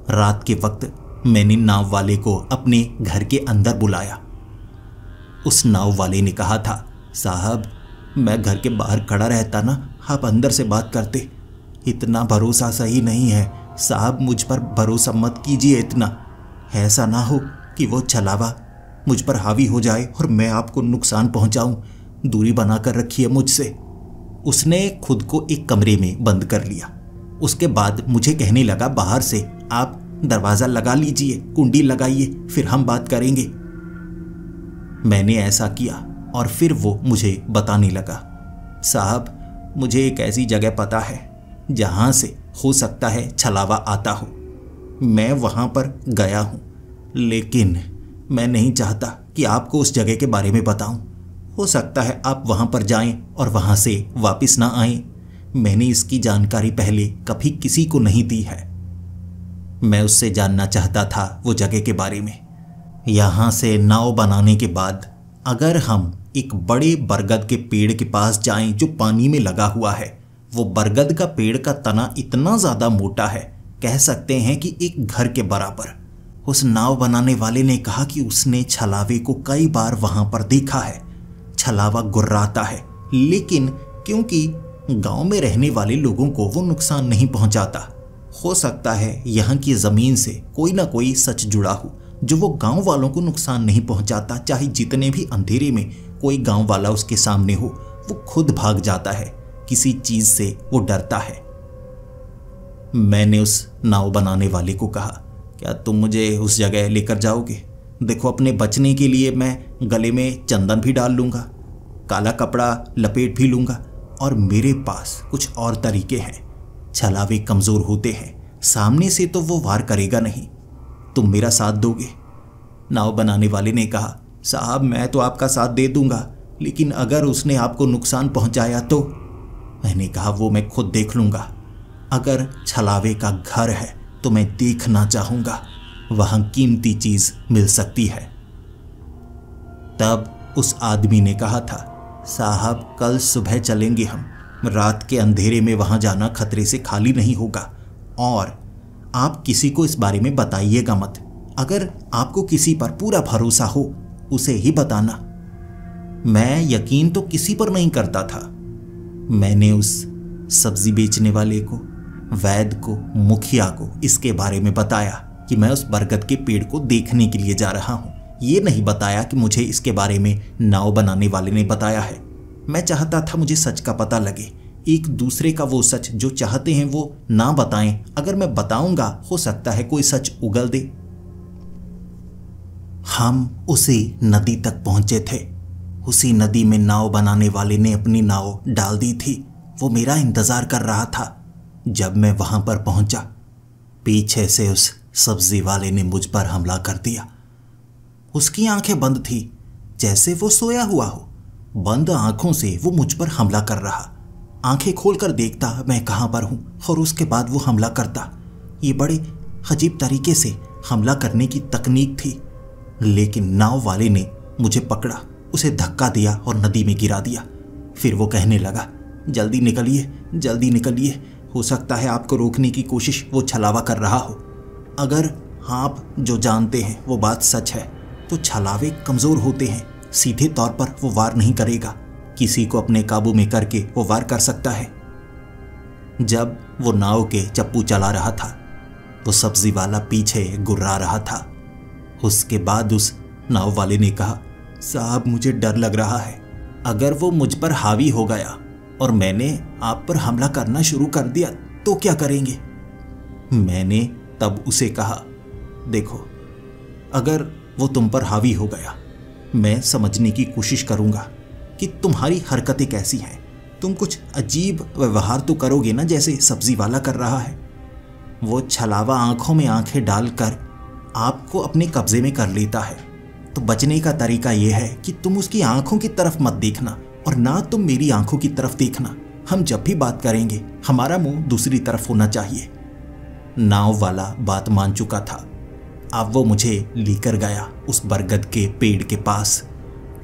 रात के वक्त मैंने नाव वाले को अपने घर के अंदर बुलाया। उस नाव वाले ने कहा था, साहब मैं घर के बाहर खड़ा रहता ना, आप अंदर से बात करते। इतना भरोसा सही नहीं है साहब, मुझ पर भरोसा मत कीजिए इतना। ऐसा ना हो कि वो छलावा मुझ पर हावी हो जाए और मैं आपको नुकसान पहुंचाऊं। दूरी बनाकर रखिए मुझसे। उसने खुद को एक कमरे में बंद कर लिया। उसके बाद मुझे कहने लगा, बाहर से आप दरवाज़ा लगा लीजिए, कुंडी लगाइए, फिर हम बात करेंगे। मैंने ऐसा किया और फिर वो मुझे बताने लगा, साहब मुझे एक ऐसी जगह पता है जहाँ से हो सकता है छलावा आता हो। मैं वहाँ पर गया हूँ, लेकिन मैं नहीं चाहता कि आपको उस जगह के बारे में बताऊं। हो सकता है आप वहाँ पर जाएं और वहाँ से वापस ना आएं। मैंने इसकी जानकारी पहले कभी किसी को नहीं दी है। मैं उससे जानना चाहता था वो जगह के बारे में। यहाँ से नाव बनाने के बाद अगर हम एक बड़े बरगद के पेड़ के पास जाएं जो पानी में लगा हुआ है, वो बरगद का पेड़ का तना इतना ज़्यादा मोटा है, कह सकते हैं कि एक घर के बराबर। उस नाव बनाने वाले ने कहा कि उसने छलावे को कई बार वहाँ पर देखा है। छलावा गुर्राता है, लेकिन क्योंकि गांव में रहने वाले लोगों को वो नुकसान नहीं पहुंचाता। हो सकता है यहाँ की ज़मीन से कोई ना कोई सच जुड़ा हो जो वो गांव वालों को नुकसान नहीं पहुंचाता। चाहे जितने भी अंधेरे में कोई गांव वाला उसके सामने हो, वो खुद भाग जाता है। किसी चीज़ से वो डरता है। मैंने उस नाव बनाने वाले को कहा, क्या तुम मुझे उस जगह लेकर जाओगे? देखो अपने बचने के लिए मैं गले में चंदन भी डाल लूँगा, काला कपड़ा लपेट भी लूँगा, और मेरे पास कुछ और तरीके हैं। छलावे कमज़ोर होते हैं, सामने से तो वो वार करेगा नहीं। तुम मेरा साथ दोगे? नाव बनाने वाले ने कहा, साहब मैं तो आपका साथ दे दूंगा, लेकिन अगर उसने आपको नुकसान पहुंचाया तो? मैंने कहा वो मैं खुद देख लूँगा। अगर छलावे का घर है तो मैं देखना चाहूँगा, वहाँ कीमती चीज़ मिल सकती है। तब उस आदमी ने कहा था, साहब कल सुबह चलेंगे हम। रात के अंधेरे में वहां जाना खतरे से खाली नहीं होगा। और आप किसी को इस बारे में बताइएगा मत। अगर आपको किसी पर पूरा भरोसा हो उसे ही बताना। मैं यकीन तो किसी पर नहीं करता था। मैंने उस सब्जी बेचने वाले को, वैद को, मुखिया को इसके बारे में बताया कि मैं उस बरगद के पेड़ को देखने के लिए जा रहा हूँ। ये नहीं बताया कि मुझे इसके बारे में नाव बनाने वाले ने बताया है। मैं चाहता था मुझे सच का पता लगे। एक दूसरे का वो सच जो चाहते हैं वो ना बताएं। अगर मैं बताऊंगा हो सकता है कोई सच उगल दे। हम उसी नदी तक पहुंचे थे। उसी नदी में नाव बनाने वाले ने अपनी नाव डाल दी थी। वो मेरा इंतजार कर रहा था। जब मैं वहां पर पहुंचा, पीछे से उस सब्जी वाले ने मुझ पर हमला कर दिया। उसकी आंखें बंद थी, जैसे वो सोया हुआ हो। बंद आंखों से वो मुझ पर हमला कर रहा। आंखें खोलकर देखता मैं कहां पर हूं और उसके बाद वो हमला करता। ये बड़े अजीब तरीके से हमला करने की तकनीक थी। लेकिन नाव वाले ने मुझे पकड़ा, उसे धक्का दिया और नदी में गिरा दिया। फिर वो कहने लगा, जल्दी निकलिए, जल्दी निकलिए। हो सकता है आपको रोकने की कोशिश वो छलावा कर रहा हो। अगर आप जो जानते हैं वो बात सच है तो छलावे कमज़ोर होते हैं। सीधे तौर पर वो वार नहीं करेगा। किसी को अपने काबू में करके वो वार कर सकता है। जब वो नाव के चप्पू चला रहा था, वो सब्जी वाला पीछे गुर्रा रहा था। उसके बाद उस नाव वाले ने कहा, साहब मुझे डर लग रहा है। अगर वो मुझ पर हावी हो गया और मैंने आप पर हमला करना शुरू कर दिया तो क्या करेंगे? मैंने तब उसे कहा, देखो, अगर वो तुम पर हावी हो गया, मैं समझने की कोशिश करूंगा कि तुम्हारी हरकतें कैसी हैं। तुम कुछ अजीब व्यवहार तो करोगे ना, जैसे सब्जी वाला कर रहा है। वो छलावा आंखों में आंखें डालकर आपको अपने कब्जे में कर लेता है। तो बचने का तरीका यह है कि तुम उसकी आंखों की तरफ मत देखना और ना तुम मेरी आंखों की तरफ देखना। हम जब भी बात करेंगे हमारा मुंह दूसरी तरफ होना चाहिए। नाव वाला बात मान चुका था। अब वो मुझे लेकर गया उस बरगद के पेड़ के पास।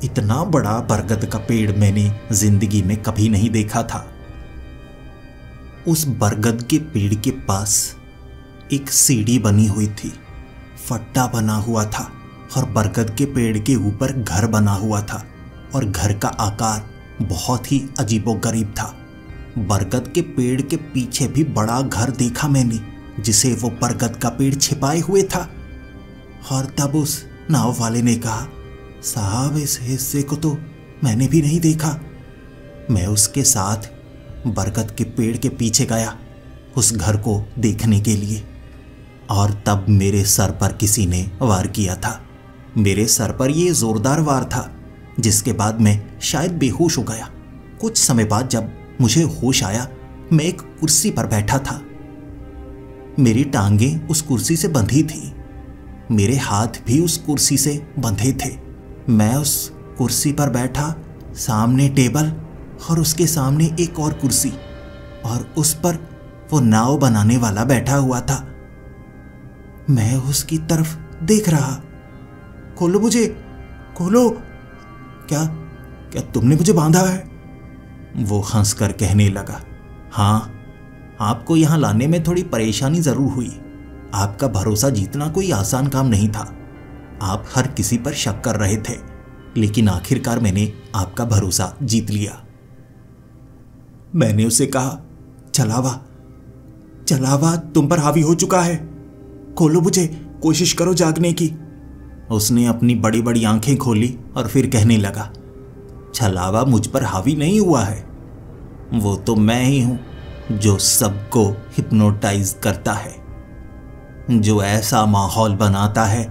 इतना बड़ा बरगद का पेड़ मैंने जिंदगी में कभी नहीं देखा था। उस बरगद के पेड़ के पास एक सीढ़ी बनी हुई थी, फट्टा बना हुआ था और बरगद के पेड़ के ऊपर घर बना हुआ था और घर का आकार बहुत ही अजीबोगरीब था। बरगद के पेड़ के पीछे भी बड़ा घर देखा मैंने, जिसे वो बरगद का पेड़ छिपाए हुए था। और तब उस नाव वाले ने कहा, साहब इस हिस्से को तो मैंने भी नहीं देखा। मैं उसके साथ बरगद के पेड़ के पीछे गया उस घर को देखने के लिए। और तब मेरे सर पर किसी ने वार किया था। मेरे सर पर ये जोरदार वार था, जिसके बाद मैं शायद बेहोश हो गया। कुछ समय बाद जब मुझे होश आया, मैं एक कुर्सी पर बैठा था। मेरी टांगें उस कुर्सी से बंधी थी, मेरे हाथ भी उस कुर्सी से बंधे थे। मैं उस कुर्सी पर बैठा, सामने टेबल और उसके सामने एक और कुर्सी, और उस पर वो नाव बनाने वाला बैठा हुआ था। मैं उसकी तरफ देख रहा। खोलो मुझे, खोलो। क्या क्या तुमने मुझे बांधा है? वो हंसकर कहने लगा, हाँ, आपको यहां लाने में थोड़ी परेशानी जरूर हुई। आपका भरोसा जीतना कोई आसान काम नहीं था। आप हर किसी पर शक कर रहे थे, लेकिन आखिरकार मैंने आपका भरोसा जीत लिया। मैंने उसे कहा, छलावा, छलावा तुम पर हावी हो चुका है। खोलो मुझे, कोशिश करो जागने की। उसने अपनी बड़ी बड़ी आंखें खोली और फिर कहने लगा, छलावा मुझ पर हावी नहीं हुआ है। वो तो मैं ही हूं जो सबको हिप्नोटाइज करता है, जो ऐसा माहौल बनाता है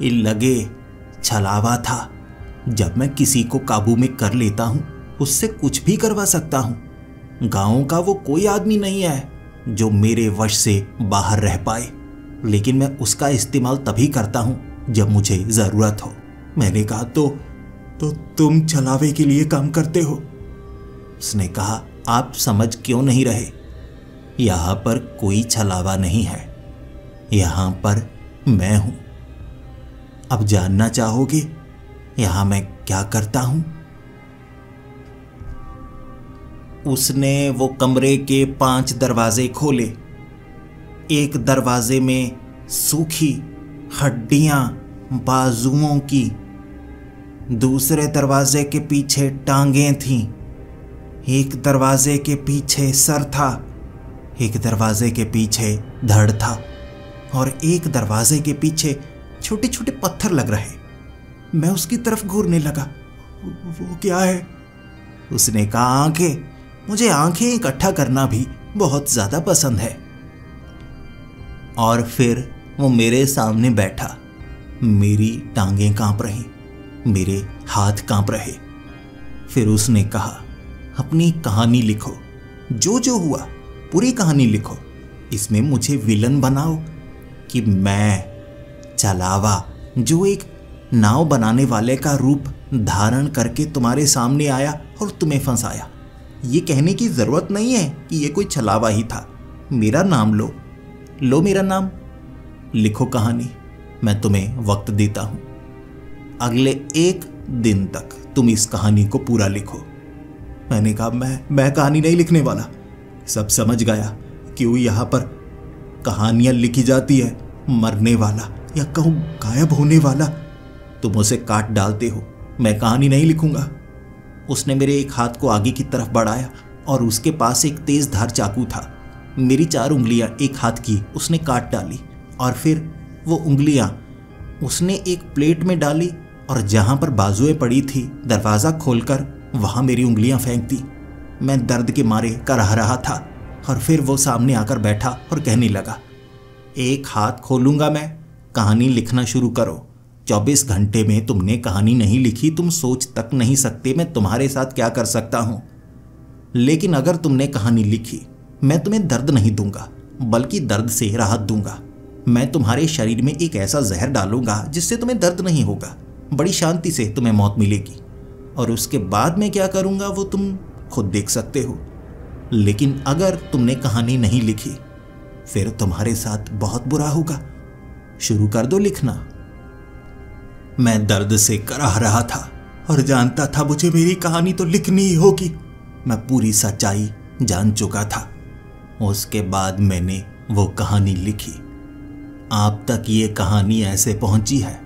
ये लगे छलावा था। जब मैं किसी को काबू में कर लेता हूं, उससे कुछ भी करवा सकता हूं। गांव का वो कोई आदमी नहीं है जो मेरे वश से बाहर रह पाए, लेकिन मैं उसका इस्तेमाल तभी करता हूं जब मुझे जरूरत हो। मैंने कहा, तो तुम छलावे के लिए काम करते हो? उसने कहा, आप समझ क्यों नहीं रहे? यहां पर कोई छलावा नहीं है, यहां पर मैं हूं। अब जानना चाहोगे यहां मैं क्या करता हूं? उसने वो कमरे के 5 दरवाजे खोले। एक दरवाजे में सूखी हड्डियां बाजुओं की, दूसरे दरवाजे के पीछे टांगें थीं, एक दरवाजे के पीछे सर था, एक दरवाजे के पीछे धड़ था और एक दरवाजे के पीछे छोटे छोटे पत्थर लग रहे। मैं उसकी तरफ घूरने लगा। वो क्या है? उसने कहा, आंखें। मुझे आंखें इकट्ठा करना भी बहुत ज्यादा पसंद है। और फिर वो मेरे सामने बैठा। मेरी टांगें कांप रही, मेरे हाथ कांप रहे। फिर उसने कहा, अपनी कहानी लिखो, जो जो हुआ पूरी कहानी लिखो। इसमें मुझे विलन बनाओ कि मैं चलावा, जो एक नाव बनाने वाले का रूप धारण करके तुम्हारे सामने आया और तुम्हें फंसाया। ये कहने की जरूरत नहीं है कि ये कोई छलावा ही था। मेरा नाम लो मेरा नाम, लिखो कहानी। मैं तुम्हें वक्त देता हूं, अगले 1 दिन तक तुम इस कहानी को पूरा लिखो। मैंने कहा, मैं कहानी नहीं लिखने वाला। सब समझ गया क्यों यहां पर कहानियां लिखी जाती है। मरने वाला या कहूं गायब होने वाला, तुम उसे काट डालते हो। मैं कहानी नहीं लिखूंगा। उसने मेरे एक हाथ को आगे की तरफ बढ़ाया और उसके पास एक तेज धार चाकू था। मेरी 4 उंगलियां एक हाथ की उसने काट डाली और फिर वो उंगलियां उसने एक प्लेट में डाली और जहां पर बाजुएं पड़ी थी दरवाजा खोलकर वहां मेरी उंगलियां फेंक दी। मैं दर्द के मारे कराह रहा था और फिर वो सामने आकर बैठा और कहने लगा, एक हाथ खोलूंगा मैं, कहानी लिखना शुरू करो। 24 घंटे में तुमने कहानी नहीं लिखी, तुम सोच तक नहीं सकते मैं तुम्हारे साथ क्या कर सकता हूं। लेकिन अगर तुमने कहानी लिखी, मैं तुम्हें दर्द नहीं दूंगा बल्कि दर्द से राहत दूंगा। मैं तुम्हारे शरीर में एक ऐसा जहर डालूंगा जिससे तुम्हें दर्द नहीं होगा, बड़ी शांति से तुम्हें मौत मिलेगी। और उसके बाद मैं क्या करूंगा वो तुम खुद देख सकते हो। लेकिन अगर तुमने कहानी नहीं लिखी फिर तुम्हारे साथ बहुत बुरा होगा। शुरू कर दो लिखना। मैं दर्द से कराह रहा था और जानता था मुझे मेरी कहानी तो लिखनी ही होगी। मैं पूरी सच्चाई जान चुका था। उसके बाद मैंने वो कहानी लिखी। आप तक ये कहानी ऐसे पहुंची है,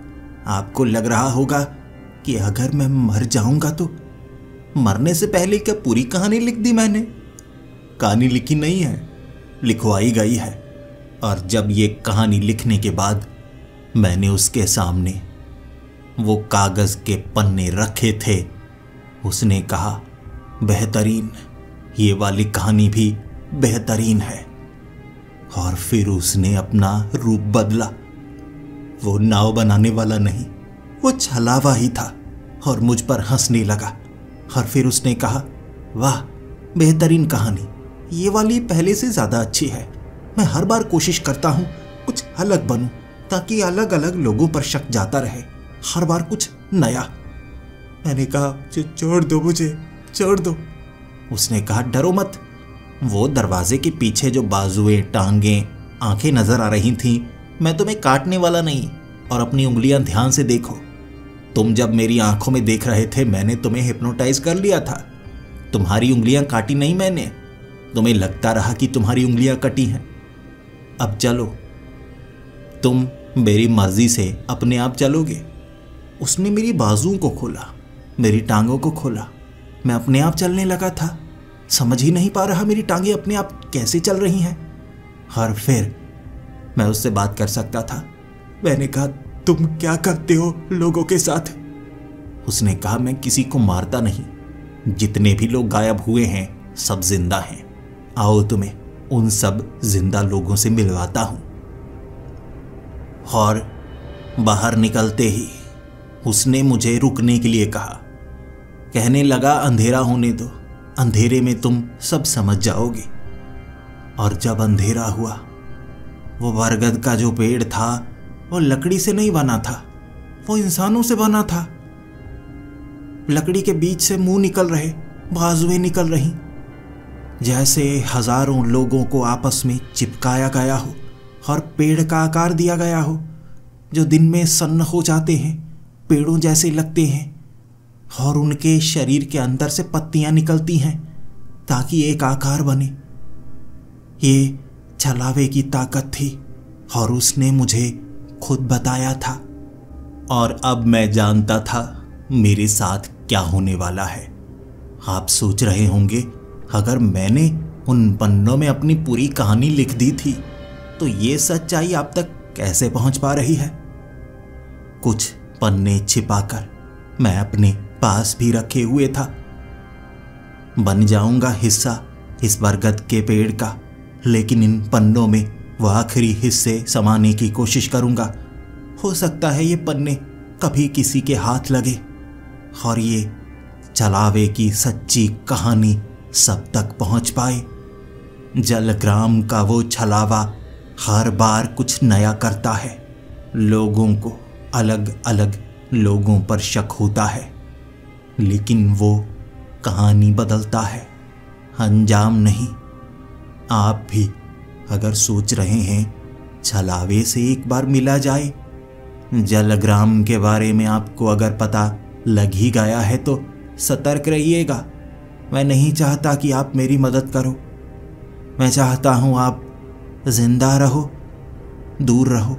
आपको लग रहा होगा कि अगर मैं मर जाऊंगा तो। मरने से पहले क्या पूरी कहानी लिख दी मैंने? कहानी लिखी नहीं है, लिखवाई गई है। और जब ये कहानी लिखने के बाद मैंने उसके सामने वो कागज के पन्ने रखे थे, उसने कहा, बेहतरीन, ये वाली कहानी भी बेहतरीन है। और फिर उसने अपना रूप बदला। वो नाव बनाने वाला नहीं, वो छलावा ही था और मुझ पर हंसने लगा। और फिर उसने कहा, वाह बेहतरीन कहानी, ये वाली पहले से ज्यादा अच्छी है। मैं हर बार कोशिश करता हूं कुछ अलग बनूं ताकि अलग अलग लोगों पर शक जाता रहे, हर बार कुछ नया। मैंने कहा, छोड़ दो मुझे, छोड़ दो। उसने कहा, डरो मत। वो दरवाजे के पीछे जो बाजुएं, टांगें, आंखें नजर आ रही थीं, मैं तुम्हें काटने वाला नहीं। और अपनी उंगलियां ध्यान से देखो। तुम जब मेरी आंखों में देख रहे थे मैंने तुम्हें हिप्नोटाइज कर लिया था। तुम्हारी उंगलियां काटी नहीं मैंने, तुम्हें लगता रहा कि तुम्हारी उंगलियां कटी हैं। अब चलो, तुम मेरी मर्जी से अपने आप चलोगे। उसने मेरी बाजुओं को खोला, मेरी टांगों को खोला। मैं अपने आप चलने लगा था। समझ ही नहीं पा रहा मेरी टांगें अपने आप कैसे चल रही हैं। और फिर मैं उससे बात कर सकता था। मैंने कहा, तुम क्या करते हो लोगों के साथ? उसने कहा, मैं किसी को मारता नहीं। जितने भी लोग गायब हुए हैं सब जिंदा हैं। आओ तुम्हें उन सब जिंदा लोगों से मिलवाता हूं। और बाहर निकलते ही उसने मुझे रुकने के लिए कहा। कहने लगा, अंधेरा होने दो, अंधेरे में तुम सब समझ जाओगे। और जब अंधेरा हुआ, वो बरगद का जो पेड़ था वो लकड़ी से नहीं बना था, वो इंसानों से बना था। लकड़ी के बीच से मुंह निकल रहे, बाजुएं निकल रही, जैसे हजारों लोगों को आपस में चिपकाया गया हो और पेड़ का आकार दिया गया हो, जो दिन में सन्न हो जाते हैं, पेड़ों जैसे लगते हैं और उनके शरीर के अंदर से पत्तियां निकलती हैं। ताकि एक आकार बने। ये छलावे की ताकत थी और उसने मुझे खुद बताया था। और अब मैं जानता था मेरे साथ क्या होने वाला है। आप सोच रहे होंगे, अगर मैंने उन पन्नों में अपनी पूरी कहानी लिख दी थी तो ये सच्चाई आप तक कैसे पहुंच पा रही है। कुछ पन्ने छिपाकर मैं अपने पास भी रखे हुए था। बन जाऊंगा हिस्सा इस बरगद के पेड़ का, लेकिन इन पन्नों में वो आखिरी हिस्से समाने की कोशिश करूंगा। हो सकता है ये पन्ने कभी किसी के हाथ लगे और ये छलावे की सच्ची कहानी सब तक पहुंच पाए। जलग्राम का वो छलावा हर बार कुछ नया करता है। लोगों को अलग अलग लोगों पर शक होता है, लेकिन वो कहानी बदलता है, अंजाम नहीं। आप भी अगर सोच रहे हैं छलावे से एक बार मिला जाए, जलग्राम के बारे में आपको अगर पता लग ही गया है तो सतर्क रहिएगा। मैं नहीं चाहता कि आप मेरी मदद करो। मैं चाहता हूं आप जिंदा रहो, दूर रहो।